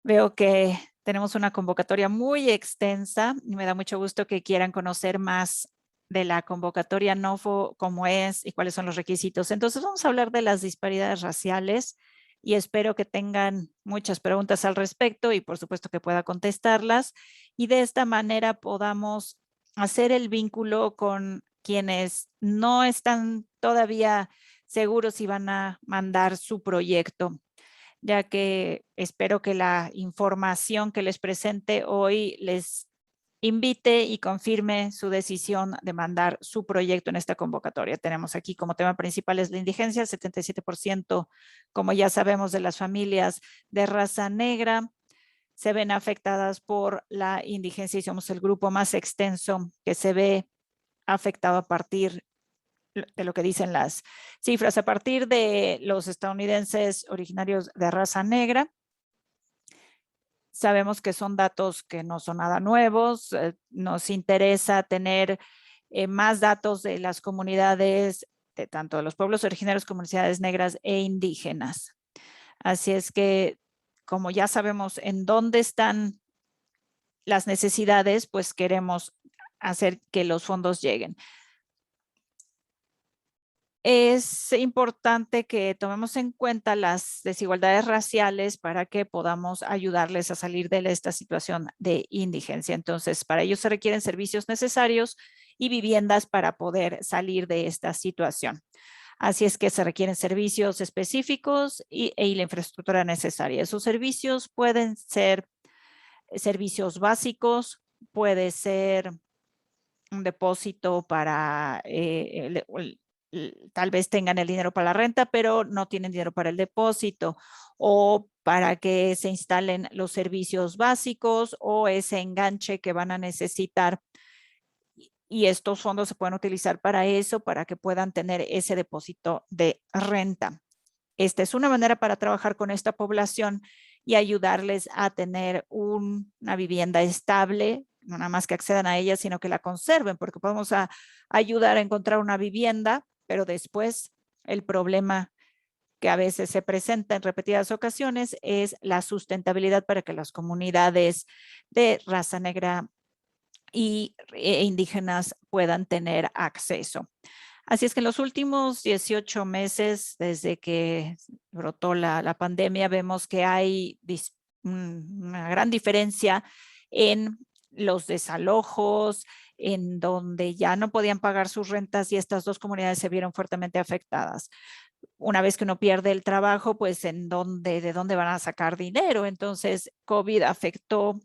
Veo que tenemos una convocatoria muy extensa y me da mucho gusto que quieran conocer más de la convocatoria NOFO, cómo es y cuáles son los requisitos. Entonces vamos a hablar de las disparidades raciales y espero que tengan muchas preguntas al respecto y por supuesto que pueda contestarlas y de esta manera podamos hacer el vínculo con quienes no están todavía seguros si van a mandar su proyecto, ya que espero que la información que les presente hoy les invite y confirme su decisión de mandar su proyecto en esta convocatoria. Tenemos aquí como tema principal es la indigencia, el 77%, como ya sabemos, de las familias de raza negra se ven afectadas por la indigencia y somos el grupo más extenso que se ve afectado a partir de lo que dicen las cifras, a partir de los estadounidenses originarios de raza negra. Sabemos que son datos que no son nada nuevos. Nos interesa tener más datos de las comunidades, de tanto de los pueblos originarios, comunidades negras e indígenas. Así es que, como ya sabemos en dónde están las necesidades, pues queremos hacer que los fondos lleguen. Es importante que tomemos en cuenta las desigualdades raciales para que podamos ayudarles a salir de esta situación de indigencia. Entonces, para ello se requieren servicios necesarios y viviendas para poder salir de esta situación. Así es que se requieren servicios específicos y la infraestructura necesaria. Esos servicios pueden ser servicios básicos, puede ser un depósito para tal vez tengan el dinero para la renta, pero no tienen dinero para el depósito o para que se instalen los servicios básicos o ese enganche que van a necesitar. Y estos fondos se pueden utilizar para eso, para que puedan tener ese depósito de renta. Esta es una manera para trabajar con esta población y ayudarles a tener una vivienda estable, no nada más que accedan a ella, sino que la conserven, porque podemos ayudar a encontrar una vivienda, pero después el problema que a veces se presenta en repetidas ocasiones es la sustentabilidad para que las comunidades de raza negra e indígenas puedan tener acceso. Así es que en los últimos 18 meses, desde que brotó la pandemia, vemos que hay una gran diferencia en los desalojos, en donde ya no podían pagar sus rentas y estas dos comunidades se vieron fuertemente afectadas. Una vez que uno pierde el trabajo, pues de dónde van a sacar dinero. Entonces, COVID afectó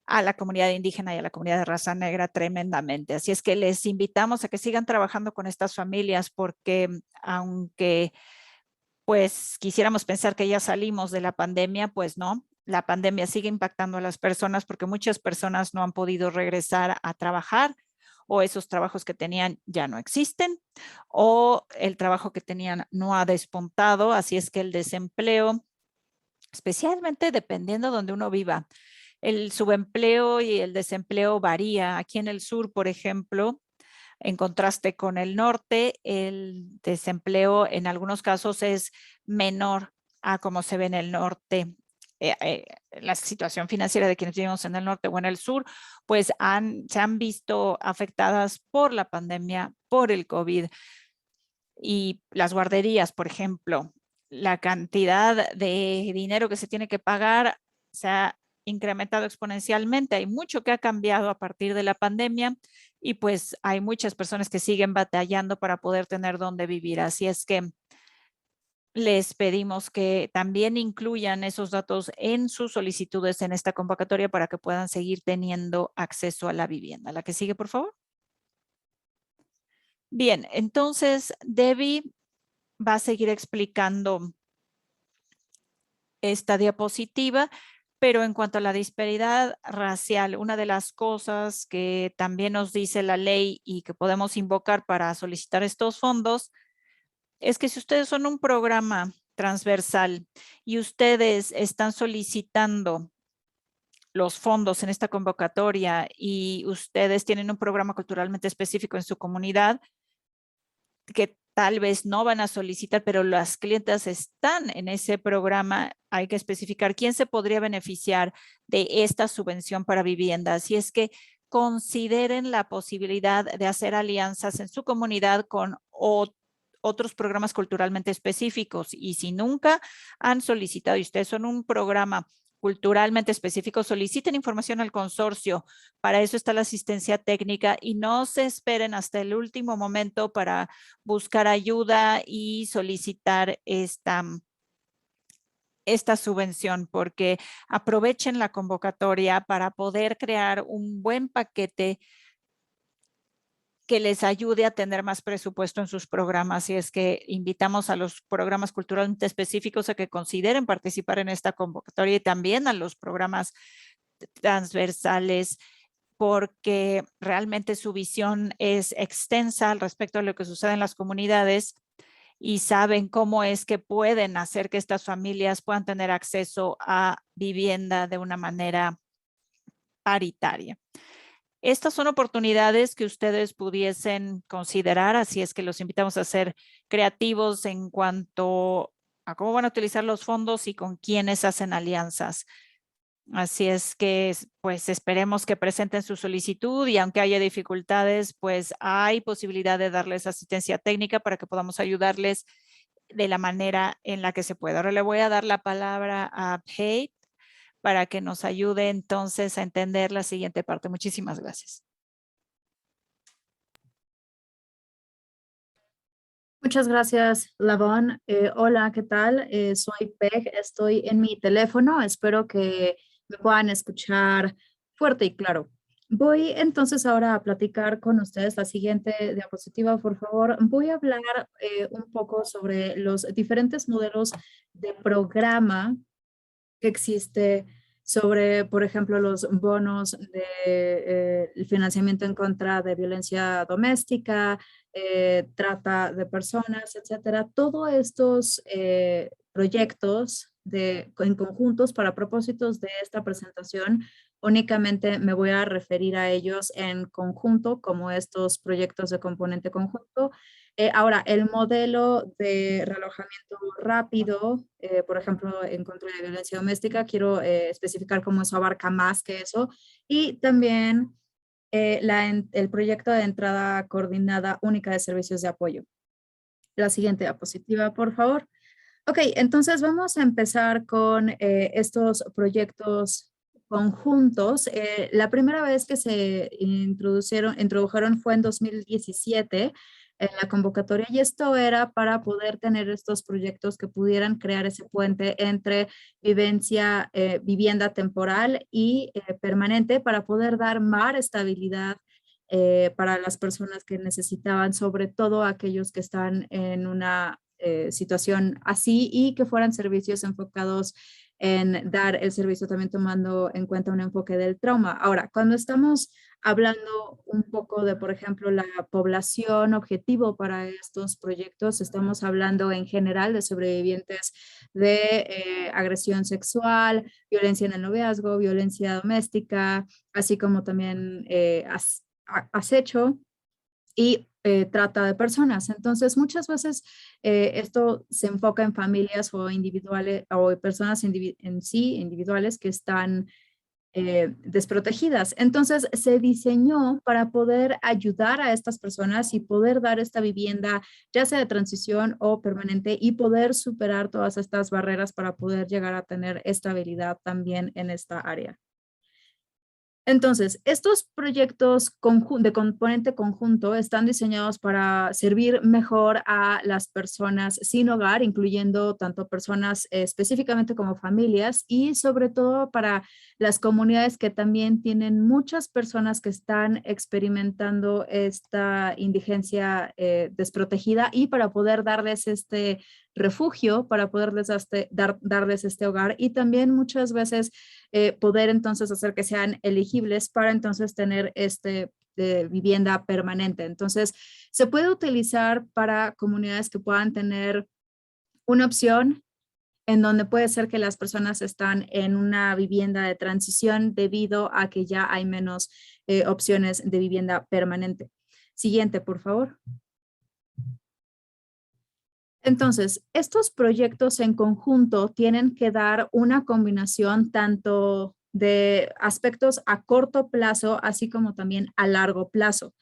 a la comunidad indígena y a la comunidad de raza negra tremendamente. Así es que les invitamos a que sigan trabajando con estas familias porque aunque pues quisiéramos pensar que ya salimos de la pandemia, pues no, la pandemia sigue impactando a las personas porque muchas personas no han podido regresar a trabajar o esos trabajos que tenían ya no existen o el trabajo que tenían no ha despuntado. Así es que el desempleo, especialmente dependiendo de donde uno viva, el subempleo y el desempleo varía. Aquí en el sur, por ejemplo, en contraste con el norte, el desempleo en algunos casos es menor a como se ve en el norte. La situación financiera de quienes vivimos en el norte o en el sur, pues se han visto afectadas por la pandemia, por el COVID y las guarderías, por ejemplo. La cantidad de dinero que se tiene que pagar se ha incrementado exponencialmente. Hay mucho que ha cambiado a partir de la pandemia y pues hay muchas personas que siguen batallando para poder tener dónde vivir. Así es que les pedimos que también incluyan esos datos en sus solicitudes en esta convocatoria para que puedan seguir teniendo acceso a la vivienda. La que sigue, por favor. Bien, entonces Debbie va a seguir explicando esta diapositiva, pero en cuanto a la disparidad racial, una de las cosas que también nos dice la ley y que podemos invocar para solicitar estos fondos es que si ustedes son un programa transversal y ustedes están solicitando los fondos en esta convocatoria y ustedes tienen un programa culturalmente específico en su comunidad, que tal vez no van a solicitar, pero las clientas están en ese programa, hay que especificar quién se podría beneficiar de esta subvención para vivienda. Así es que consideren la posibilidad de hacer alianzas en su comunidad con otros programas culturalmente específicos. Y si nunca han solicitado y ustedes son un programa culturalmente específico, soliciten información al consorcio. Para eso está la asistencia técnica y no se esperen hasta el último momento para buscar ayuda y solicitar esta subvención, porque aprovechen la convocatoria para poder crear un buen paquete que les ayude a tener más presupuesto en sus programas. Y es que invitamos a los programas culturalmente específicos a que consideren participar en esta convocatoria y también a los programas transversales, porque realmente su visión es extensa al respecto de lo que sucede en las comunidades y saben cómo es que pueden hacer que estas familias puedan tener acceso a vivienda de una manera paritaria. Estas son oportunidades que ustedes pudiesen considerar, así es que los invitamos a ser creativos en cuanto a cómo van a utilizar los fondos y con quiénes hacen alianzas. Así es que, pues, esperemos que presenten su solicitud y aunque haya dificultades, pues hay posibilidad de darles asistencia técnica para que podamos ayudarles de la manera en la que se pueda. Ahora le voy a dar la palabra a Kate para que nos ayude entonces a entender la siguiente parte. Muchísimas gracias. Muchas gracias, Lavon. Hola, ¿qué tal? Soy Peg, estoy en mi teléfono. Espero que me puedan escuchar fuerte y claro. Voy entonces ahora a platicar con ustedes la siguiente diapositiva, por favor. Voy a hablar un poco sobre los diferentes modelos de programa que existe sobre, por ejemplo, los bonos de el financiamiento en contra de violencia doméstica, trata de personas, etcétera. Todos estos proyectos en conjuntos para propósitos de esta presentación, únicamente me voy a referir a ellos en conjunto como estos proyectos de componente conjunto. Ahora, el modelo de relojamiento rápido, por ejemplo, en contra de violencia doméstica, quiero especificar cómo eso abarca más que eso. Y también el proyecto de entrada coordinada única de servicios de apoyo. La siguiente diapositiva, por favor. Ok, entonces vamos a empezar con estos proyectos conjuntos. La primera vez que se introdujeron fue en 2017 en la convocatoria y esto era para poder tener estos proyectos que pudieran crear ese puente entre vivienda temporal y permanente para poder dar más estabilidad para las personas que necesitaban, sobre todo aquellos que están en una situación así y que fueran servicios enfocados en dar el servicio también tomando en cuenta un enfoque del trauma. Ahora, cuando estamos hablando un poco de, por ejemplo, la población objetivo para estos proyectos, estamos hablando en general de sobrevivientes de agresión sexual, violencia en el noviazgo, violencia doméstica, así como también acecho y trata de personas. Entonces, muchas veces esto se enfoca en familias o individuales o personas en sí, individuales que están desprotegidas. Entonces, se diseñó para poder ayudar a estas personas y poder dar esta vivienda, ya sea de transición o permanente, y poder superar todas estas barreras para poder llegar a tener estabilidad también en esta área. Entonces, estos proyectos de componente conjunto están diseñados para servir mejor a las personas sin hogar, incluyendo tanto personas específicamente como familias y sobre todo para las comunidades que también tienen muchas personas que están experimentando esta indigencia desprotegida y para poder darles este refugio, para poderles darles este hogar y también muchas veces poder entonces hacer que sean elegibles para entonces tener vivienda permanente. Entonces, se puede utilizar para comunidades que puedan tener una opción en donde puede ser que las personas están en una vivienda de transición debido a que ya hay menos opciones de vivienda permanente. Siguiente, por favor. Entonces, estos proyectos en conjunto tienen que dar una combinación tanto de aspectos a corto plazo, así como también a largo plazo,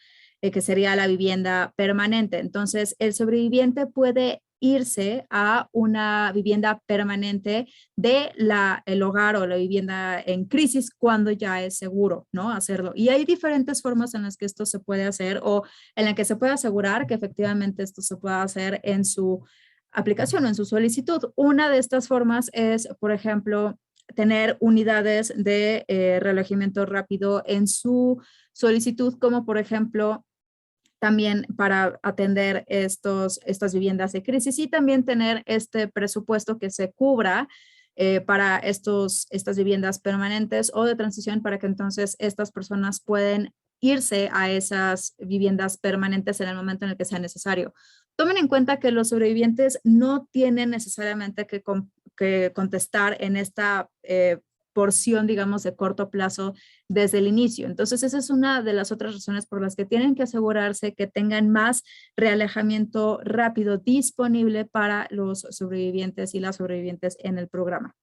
que sería la vivienda permanente. Entonces, el sobreviviente puede irse a una vivienda permanente de el hogar o la vivienda en crisis cuando ya es seguro, ¿no? Hacerlo. Y hay diferentes formas en las que esto se puede hacer o en la que se puede asegurar que efectivamente esto se pueda hacer en su aplicación o en su solicitud. Una de estas formas es, por ejemplo, tener unidades de relojamiento rápido en su solicitud, como por ejemplo también para atender estas viviendas de crisis y también tener este presupuesto que se cubra para estas viviendas permanentes o de transición para que entonces estas personas pueden irse a esas viviendas permanentes en el momento en el que sea necesario. Tomen en cuenta que los sobrevivientes no tienen necesariamente que contestar en esta porción, digamos, de corto plazo desde el inicio. Entonces, esa es una de las otras razones por las que tienen que asegurarse que tengan más realejamiento rápido disponible para los sobrevivientes y las sobrevivientes en el programa.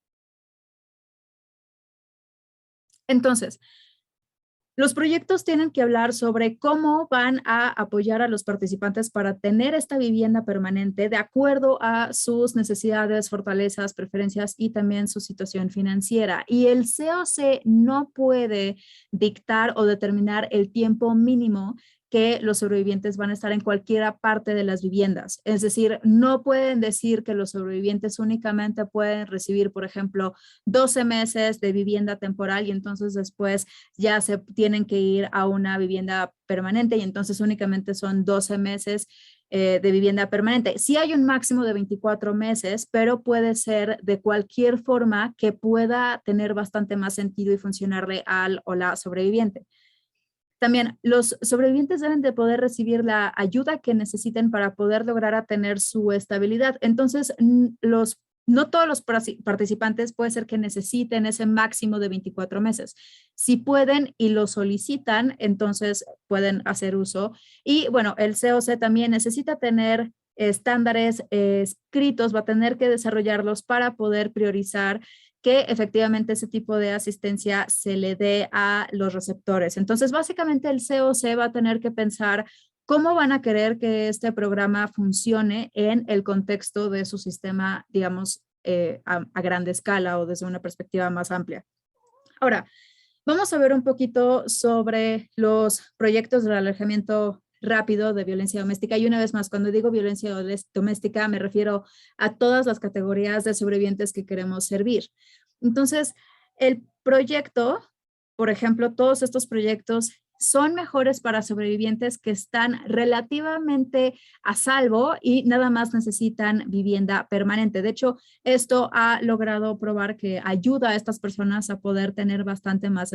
Entonces, los proyectos tienen que hablar sobre cómo van a apoyar a los participantes para tener esta vivienda permanente de acuerdo a sus necesidades, fortalezas, preferencias y también su situación financiera. Y el COC no puede dictar o determinar el tiempo mínimo que los sobrevivientes van a estar en cualquier parte de las viviendas. Es decir, no pueden decir que los sobrevivientes únicamente pueden recibir, por ejemplo, 12 meses de vivienda temporal y entonces después ya se tienen que ir a una vivienda permanente y entonces únicamente son 12 meses de vivienda permanente. Sí hay un máximo de 24 meses, pero puede ser de cualquier forma que pueda tener bastante más sentido y funcionarle al o la sobreviviente. También los sobrevivientes deben de poder recibir la ayuda que necesiten para poder lograr a tener su estabilidad. Entonces, no todos los participantes puede ser que necesiten ese máximo de 24 meses. Si pueden y lo solicitan, entonces pueden hacer uso. Y bueno, el COC también necesita tener estándares escritos, va a tener que desarrollarlos para poder priorizar que efectivamente ese tipo de asistencia se le dé a los receptores. Entonces, básicamente el COC va a tener que pensar cómo van a querer que este programa funcione en el contexto de su sistema, digamos, a grande escala o desde una perspectiva más amplia. Ahora, vamos a ver un poquito sobre los proyectos de alejamiento rápido de violencia doméstica. Y una vez más, cuando digo violencia doméstica, me refiero a todas las categorías de sobrevivientes que queremos servir. Entonces, el proyecto, por ejemplo, todos estos proyectos son mejores para sobrevivientes que están relativamente a salvo y nada más necesitan vivienda permanente. De hecho, esto ha logrado probar que ayuda a estas personas a poder tener bastante más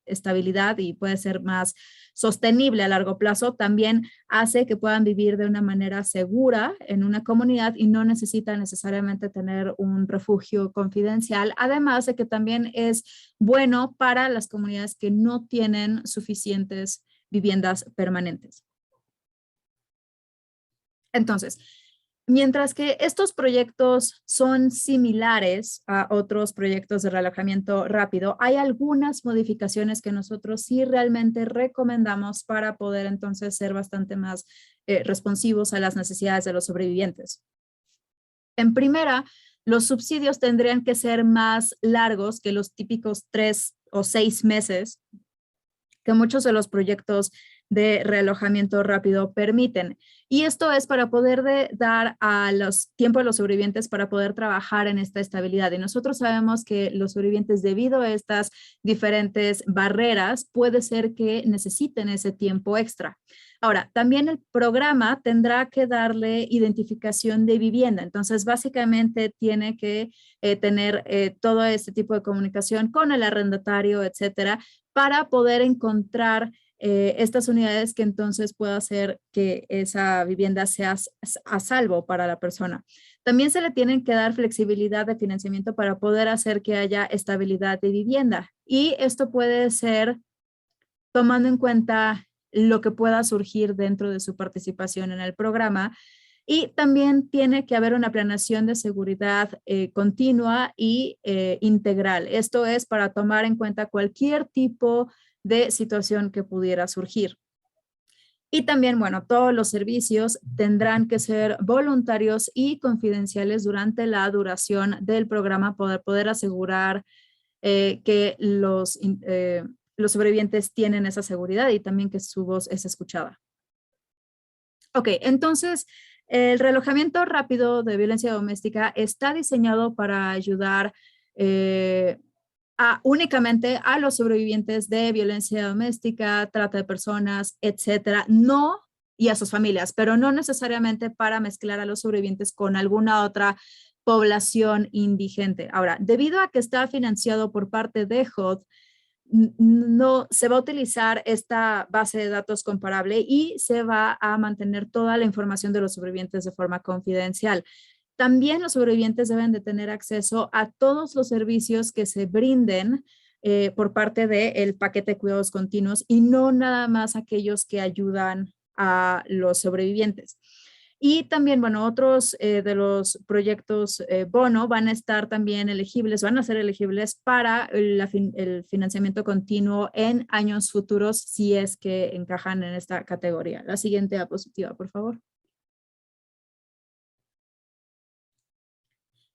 estabilidad y puede ser más sostenible a largo plazo. También hace que puedan vivir de una manera segura en una comunidad y no necesitan necesariamente tener un refugio confidencial. Además de que también es bueno para las comunidades que no tienen suficientes viviendas permanentes. Entonces, mientras que estos proyectos son similares a otros proyectos de relojamiento rápido, hay algunas modificaciones que nosotros sí realmente recomendamos para poder entonces ser bastante más responsivos a las necesidades de los sobrevivientes. En primera, los subsidios tendrían que ser más largos que los típicos 3 o 6 meses que muchos de los proyectos de realojamiento rápido permiten. Y esto es para poder dar a los tiempo a los sobrevivientes para poder trabajar en esta estabilidad. Y nosotros sabemos que los sobrevivientes, debido a estas diferentes barreras, puede ser que necesiten ese tiempo extra. Ahora, también el programa tendrá que darle identificación de vivienda. Entonces, básicamente tiene que tener todo este tipo de comunicación con el arrendatario, etcétera, para poder encontrar estas unidades que entonces pueda hacer que esa vivienda sea a salvo para la persona. También se le tienen que dar flexibilidad de financiamiento para poder hacer que haya estabilidad de vivienda. Y esto puede ser tomando en cuenta lo que pueda surgir dentro de su participación en el programa. Y también tiene que haber una planeación de seguridad continua y integral. Esto es para tomar en cuenta cualquier tipo de situación que pudiera surgir. Y también, bueno, todos los servicios tendrán que ser voluntarios y confidenciales durante la duración del programa para poder asegurar que los sobrevivientes tienen esa seguridad y también que su voz es escuchada. Ok, entonces el relojamiento rápido de violencia doméstica está diseñado para ayudar únicamente a los sobrevivientes de violencia doméstica, trata de personas, etcétera, no, y a sus familias, pero no necesariamente para mezclar a los sobrevivientes con alguna otra población indigente. Ahora, debido a que está financiado por parte de HUD, no se va a utilizar esta base de datos comparable y se va a mantener toda la información de los sobrevivientes de forma confidencial. También los sobrevivientes deben de tener acceso a todos los servicios que se brinden por parte del paquete de cuidados continuos y no nada más aquellos que ayudan a los sobrevivientes. Y también, bueno, otros de los proyectos bono van a estar también elegibles, van a ser elegibles para el financiamiento continuo en años futuros si es que encajan en esta categoría. La siguiente diapositiva, por favor.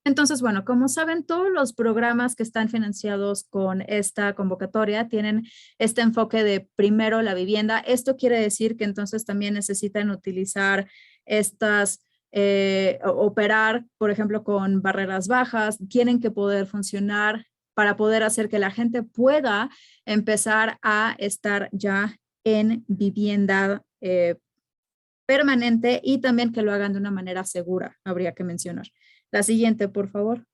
Entonces, bueno, como saben, todos los programas que están financiados con esta convocatoria tienen este enfoque de primero la vivienda. Esto quiere decir que entonces también necesitan utilizar estas, operar, por ejemplo, con barreras bajas, tienen que poder funcionar para poder hacer que la gente pueda empezar a estar ya en vivienda permanente y también que lo hagan de una manera segura, habría que mencionar. La siguiente, por favor.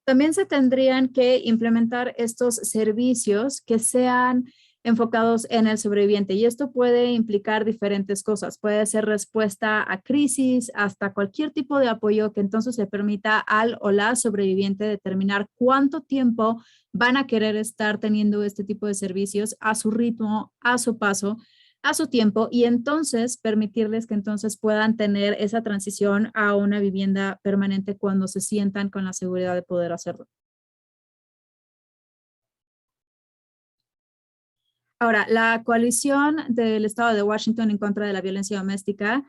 También se tendrían que implementar estos servicios que sean enfocados en el sobreviviente y esto puede implicar diferentes cosas. Puede ser respuesta a crisis, hasta cualquier tipo de apoyo que entonces le permita al o la sobreviviente determinar cuánto tiempo van a querer estar teniendo este tipo de servicios a su ritmo, a su paso, a su tiempo y entonces permitirles que entonces puedan tener esa transición a una vivienda permanente cuando se sientan con la seguridad de poder hacerlo. Ahora, la coalición del estado de Washington en contra de la violencia doméstica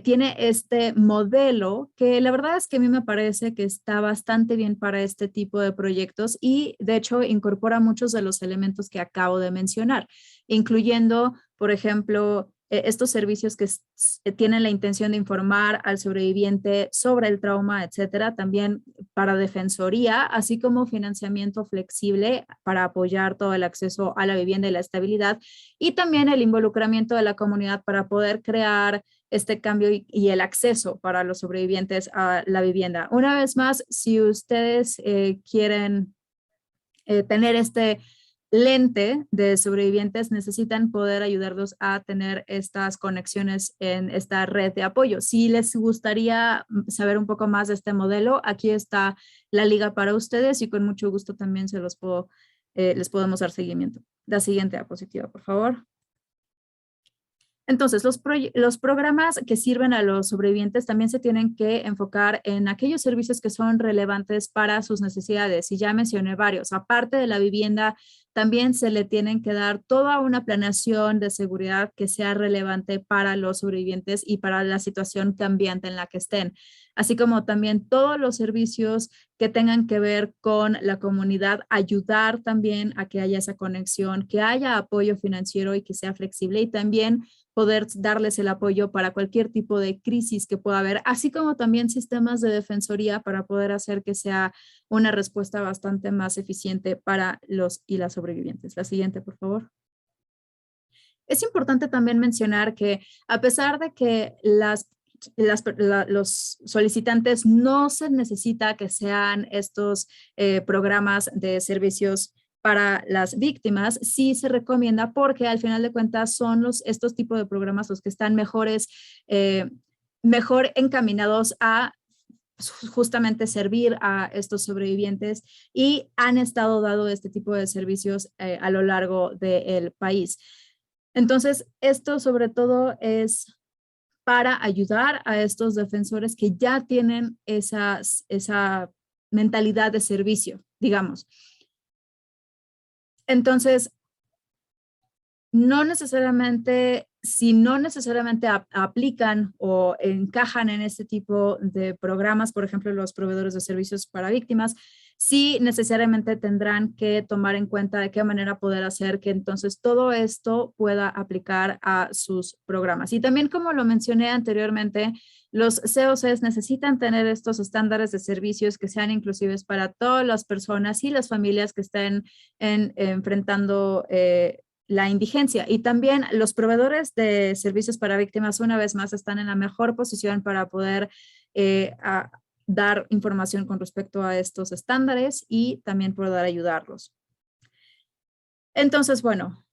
tiene este modelo que la verdad es que a mí me parece que está bastante bien para este tipo de proyectos y de hecho incorpora muchos de los elementos que acabo de mencionar, incluyendo, por ejemplo, estos servicios que tienen la intención de informar al sobreviviente sobre el trauma, etcétera, también para defensoría, así como financiamiento flexible para apoyar todo el acceso a la vivienda y la estabilidad, y también el involucramiento de la comunidad para poder crear este cambio y el acceso para los sobrevivientes a la vivienda. Una vez más, si ustedes quieren tener este lente de sobrevivientes, necesitan poder ayudarlos a tener estas conexiones en esta red de apoyo. Si les gustaría saber un poco más de este modelo, aquí está la liga para ustedes y con mucho gusto también se los puedo, les podemos dar seguimiento. La siguiente diapositiva, por favor. Entonces, los programas que sirven a los sobrevivientes también se tienen que enfocar en aquellos servicios que son relevantes para sus necesidades. Y ya mencioné varios. Aparte de la vivienda, también se le tienen que dar toda una planeación de seguridad que sea relevante para los sobrevivientes y para la situación cambiante en la que estén, así como también todos los servicios que tengan que ver con la comunidad, ayudar también a que haya esa conexión, que haya apoyo financiero y que sea flexible y también poder darles el apoyo para cualquier tipo de crisis que pueda haber, así como también sistemas de defensoría para poder hacer que sea una respuesta bastante más eficiente para los y las sobrevivientes. La siguiente, por favor. Es importante también mencionar que a pesar de que los solicitantes no se necesita que sean estos programas de servicios para las víctimas, sí se recomienda porque al final de cuentas son estos tipos de programas los que están mejor encaminados a justamente servir a estos sobrevivientes y han estado dando este tipo de servicios a lo largo del país. Entonces, esto sobre todo es para ayudar a estos defensores que ya tienen esa mentalidad de servicio, digamos. Entonces, no necesariamente, si no necesariamente aplican o encajan en este tipo de programas, por ejemplo, los proveedores de servicios para víctimas, sí necesariamente tendrán que tomar en cuenta de qué manera poder hacer que entonces todo esto pueda aplicar a sus programas. Y también, como lo mencioné anteriormente, los COCs necesitan tener estos estándares de servicios que sean inclusivos para todas las personas y las familias que estén enfrentando la indigencia. Y también los proveedores de servicios para víctimas, una vez más, están en la mejor posición para poder dar información con respecto a estos estándares y también poder ayudarlos. Entonces, bueno,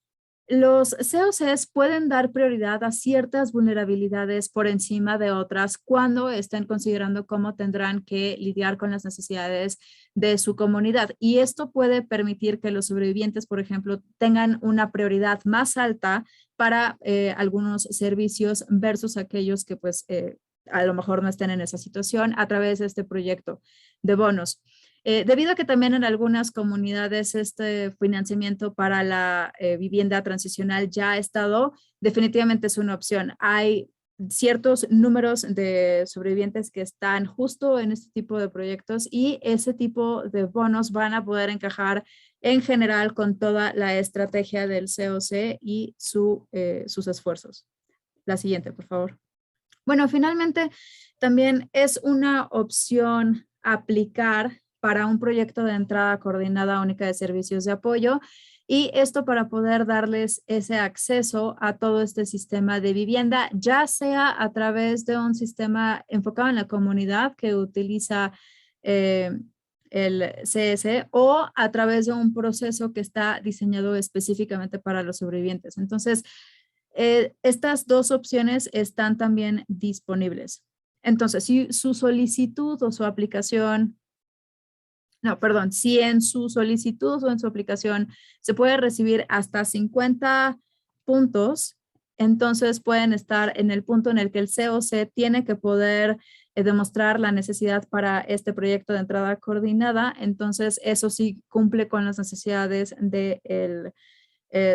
los COCs pueden dar prioridad a ciertas vulnerabilidades por encima de otras cuando estén considerando cómo tendrán que lidiar con las necesidades de su comunidad. Y esto puede permitir que los sobrevivientes, por ejemplo, tengan una prioridad más alta para algunos servicios versus aquellos que pues a lo mejor no estén en esa situación a través de este proyecto de bonos. Debido a que también en algunas comunidades este financiamiento para la vivienda transicional ya ha estado, definitivamente es una opción. Hay ciertos números de sobrevivientes que están justo en este tipo de proyectos y ese tipo de bonos van a poder encajar en general con toda la estrategia del COC y sus esfuerzos. La siguiente, por favor. Bueno, finalmente también es una opción aplicar para un proyecto de entrada coordinada única de servicios de apoyo y esto para poder darles ese acceso a todo este sistema de vivienda, ya sea a través de un sistema enfocado en la comunidad que utiliza eh, el CS o a través de un proceso que está diseñado específicamente para los sobrevivientes. Entonces, estas dos opciones están también disponibles. Entonces, si su solicitud o su aplicación, no, perdón, si en su solicitud o en su aplicación se puede recibir hasta 50 puntos, entonces pueden estar en el punto en el que el COC tiene que poder demostrar la necesidad para este proyecto de entrada coordinada. Entonces, eso sí cumple con las necesidades del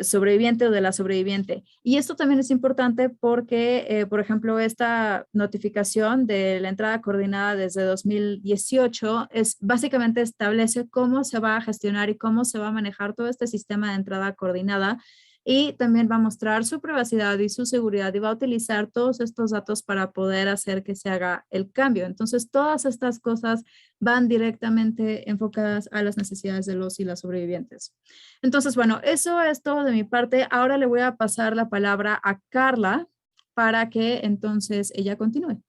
sobreviviente o de la sobreviviente. Y esto también es importante porque, por ejemplo, esta notificación de la entrada coordinada desde 2018 es básicamente establece cómo se va a gestionar y cómo se va a manejar todo este sistema de entrada coordinada y también va a mostrar su privacidad y su seguridad y va a utilizar todos estos datos para poder hacer que se haga el cambio. Entonces, todas estas cosas van directamente enfocadas a las necesidades de los y las sobrevivientes. Entonces, bueno, eso es todo de mi parte. Ahora le voy a pasar la palabra a Carla para que entonces ella continúe.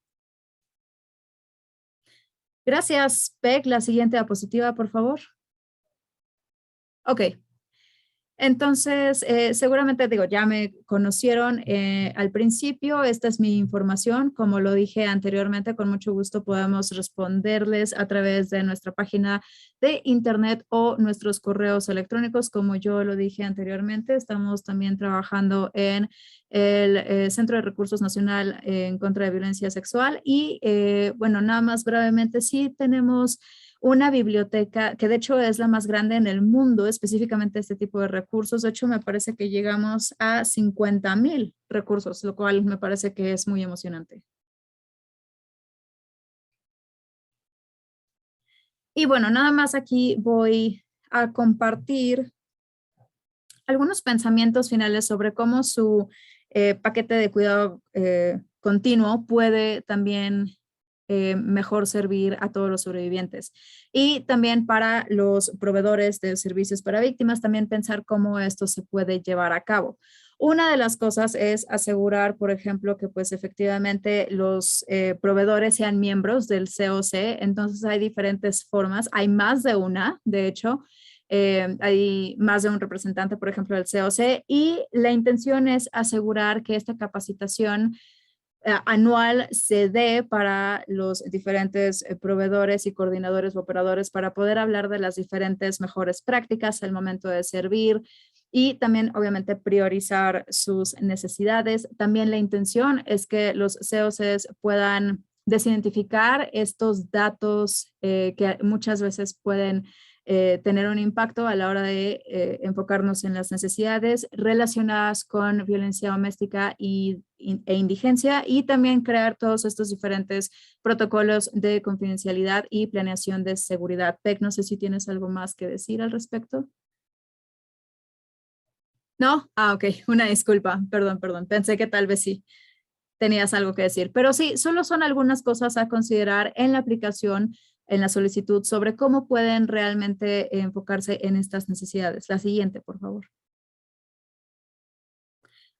Gracias, Peg. La siguiente diapositiva, por favor. Ok. Entonces, seguramente digo, ya me conocieron al principio, esta es mi información, como lo dije anteriormente, con mucho gusto podemos responderles a través de nuestra página de internet o nuestros correos electrónicos, como yo lo dije anteriormente, estamos también trabajando en el Centro de Recursos Nacional en contra de Violencia Sexual y bueno, nada más brevemente, sí tenemos una biblioteca que de hecho es la más grande en el mundo, específicamente este tipo de recursos. De hecho, me parece que llegamos a 50,000 recursos, lo cual me parece que es muy emocionante. Y bueno, nada más aquí voy a compartir algunos pensamientos finales sobre cómo su paquete de cuidado continuo puede también mejor servir a todos los sobrevivientes. Y también para los proveedores de servicios para víctimas, también pensar cómo esto se puede llevar a cabo. Una de las cosas es asegurar, por ejemplo, que pues efectivamente los proveedores sean miembros del COC. Entonces hay diferentes formas, hay más de una, de hecho, hay más de un representante, por ejemplo, del COC, y la intención es asegurar que esta capacitación anual se dé para los diferentes proveedores y coordinadores o operadores para poder hablar de las diferentes mejores prácticas al momento de servir y también obviamente priorizar sus necesidades. También la intención es que los COCs puedan desidentificar estos datos que muchas veces pueden tener un impacto a la hora de enfocarnos en las necesidades relacionadas con violencia doméstica e indigencia y también crear todos estos diferentes protocolos de confidencialidad y planeación de seguridad. Pec, no sé si tienes algo más que decir al respecto. ¿No? Ah, ok, una disculpa, perdón, pensé que tal vez sí tenías algo que decir, pero sí, solo son algunas cosas a considerar en la aplicación, en la solicitud sobre cómo pueden realmente enfocarse en estas necesidades. La siguiente, por favor.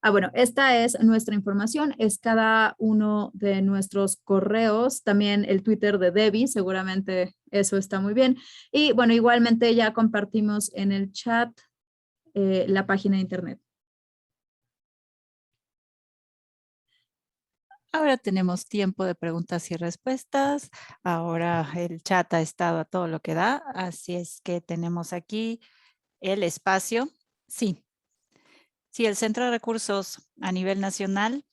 Ah, bueno, esta es nuestra información, es cada uno de nuestros correos, también el Twitter de Debbie, seguramente eso está muy bien. Y bueno, igualmente ya compartimos en el chat la página de internet. Ahora tenemos tiempo de preguntas y respuestas. Ahora el chat ha estado a todo lo que da, así es que tenemos aquí el espacio. Sí, sí, el Centro de Recursos a nivel nacional.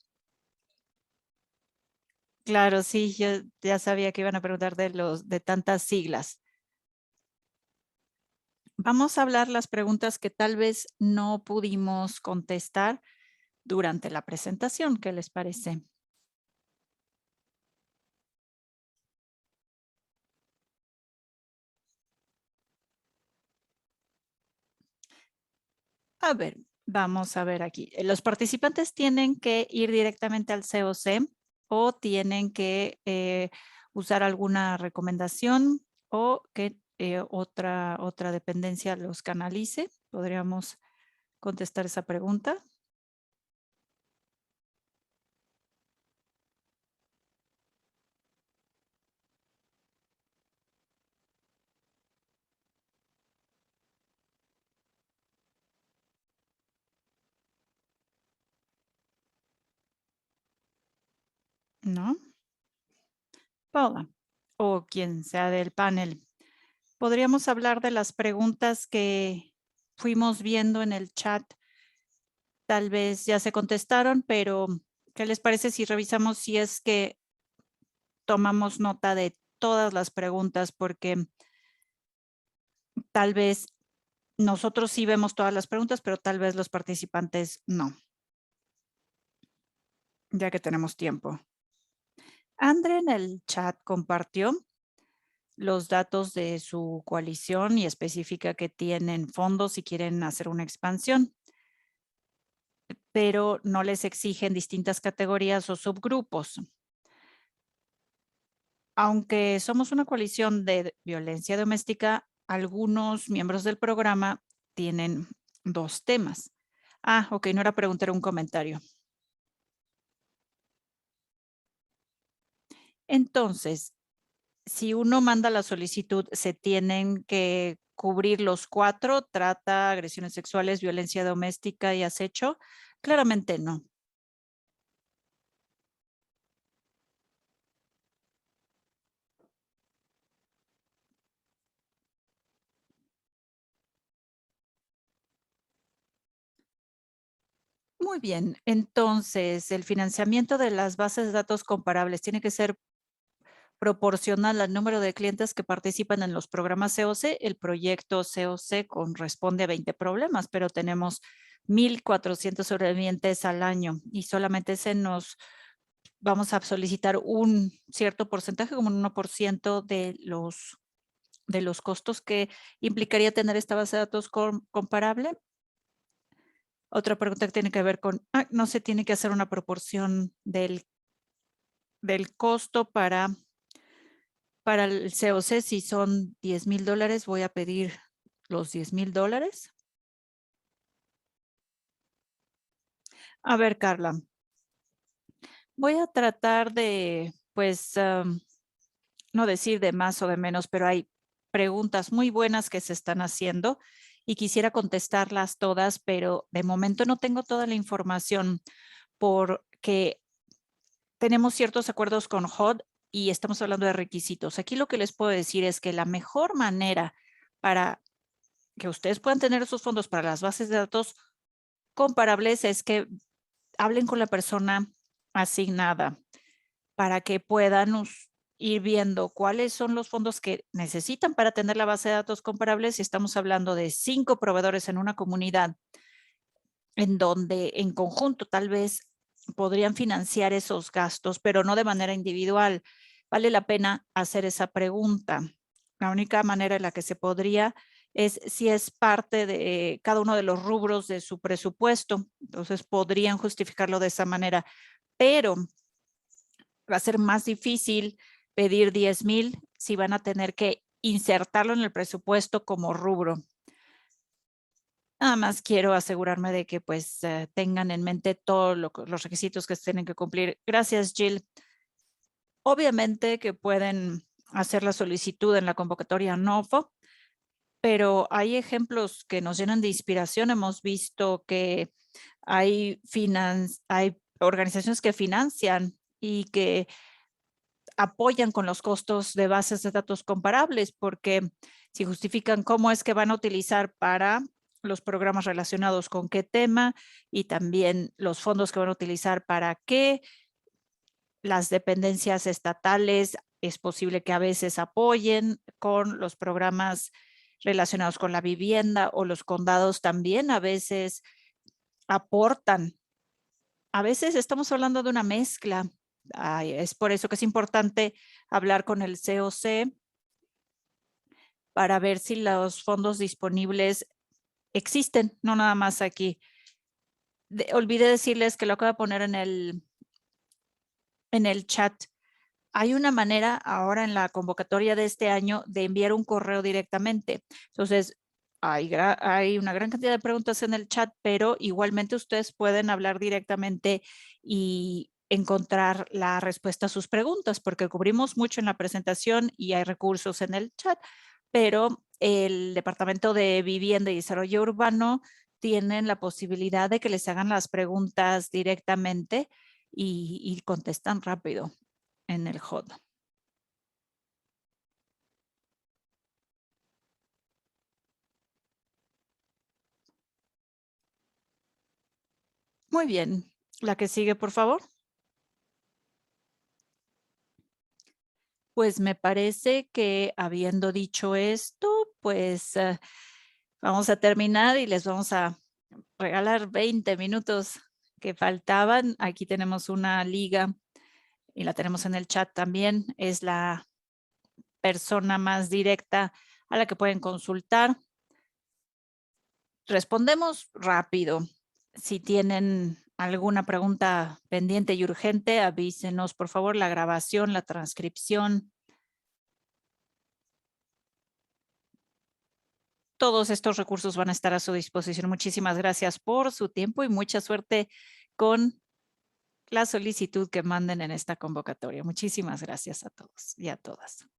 Claro, sí, yo ya sabía que iban a preguntar de tantas siglas. Vamos a hablar las preguntas que tal vez no pudimos contestar durante la presentación. ¿Qué les parece? A ver, vamos a ver aquí. Los participantes tienen que ir directamente al COC o tienen que usar alguna recomendación o que otra dependencia los canalice. Podríamos contestar esa pregunta. ¿No? Paula, o quien sea del panel. Podríamos hablar de las preguntas que fuimos viendo en el chat. Tal vez ya se contestaron, pero ¿qué les parece si revisamos si es que tomamos nota de todas las preguntas? Porque tal vez nosotros sí vemos todas las preguntas, pero tal vez los participantes no, ya que tenemos tiempo. Andre en el chat compartió los datos de su coalición y especifica que tienen fondos si quieren hacer una expansión, pero no les exigen distintas categorías o subgrupos. Aunque somos una coalición de violencia doméstica, algunos miembros del programa tienen 2 temas. Ah, ok, no era pregunta, era un comentario. Entonces, si uno manda la solicitud, ¿se tienen que cubrir los 4? Trata, agresiones sexuales, violencia doméstica y acecho. Claramente no. Muy bien, entonces el financiamiento de las bases de datos comparables tiene que ser proporcional al número de clientes que participan en los programas COC. El proyecto COC corresponde a 20 problemas, pero tenemos 1,400 sobrevivientes al año y solamente vamos a solicitar un cierto porcentaje, como un 1% de los costos que implicaría tener esta base de datos comparable. Otra pregunta que tiene que ver con, no se tiene que hacer una proporción del costo para el COC. Si son $10,000, voy a pedir los $10,000. A ver, Carla, voy a tratar de, pues, no decir de más o de menos, pero hay preguntas muy buenas que se están haciendo y quisiera contestarlas todas, pero de momento no tengo toda la información porque tenemos ciertos acuerdos con HUD y estamos hablando de requisitos. Aquí lo que les puedo decir es que la mejor manera para que ustedes puedan tener esos fondos para las bases de datos comparables es que hablen con la persona asignada para que puedan ir viendo cuáles son los fondos que necesitan para tener la base de datos comparables. Si estamos hablando de 5 proveedores en una comunidad en donde en conjunto tal vez podrían financiar esos gastos, pero no de manera individual. Vale la pena hacer esa pregunta. La única manera en la que se podría es si es parte de cada uno de los rubros de su presupuesto. Entonces podrían justificarlo de esa manera, pero va a ser más difícil pedir 10,000 si van a tener que insertarlo en el presupuesto como rubro. Nada más quiero asegurarme de que pues tengan en mente todos los requisitos que se tienen que cumplir. Gracias, Jill. Obviamente que pueden hacer la solicitud en la convocatoria NOFO, pero hay ejemplos que nos llenan de inspiración. Hemos visto que hay organizaciones que financian y que apoyan con los costos de bases de datos comparables, porque si justifican cómo es que van a utilizar para los programas relacionados con qué tema y también los fondos que van a utilizar para qué, las dependencias estatales es posible que a veces apoyen con los programas relacionados con la vivienda o los condados también a veces aportan. A veces estamos hablando de una mezcla. Es por eso que es importante hablar con el COC para ver si los fondos disponibles existen, no nada más aquí. Olvidé decirles que lo acabo de poner en el chat. Hay una manera ahora en la convocatoria de este año de enviar un correo directamente. Entonces, hay una gran cantidad de preguntas en el chat, pero igualmente ustedes pueden hablar directamente y encontrar la respuesta a sus preguntas, porque cubrimos mucho en la presentación y hay recursos en el chat, pero el Departamento de Vivienda y Desarrollo Urbano tienen la posibilidad de que les hagan las preguntas directamente y contestan rápido en el HUD. Muy bien. La que sigue, por favor. Pues me parece que habiendo dicho esto, pues vamos a terminar y les vamos a regalar 20 minutos que faltaban. Aquí tenemos una liga y la tenemos en el chat también. Es la persona más directa a la que pueden consultar. Respondemos rápido. Si tienen alguna pregunta pendiente y urgente, avísenos, por favor, la grabación, la transcripción. Todos estos recursos van a estar a su disposición. Muchísimas gracias por su tiempo y mucha suerte con la solicitud que manden en esta convocatoria. Muchísimas gracias a todos y a todas.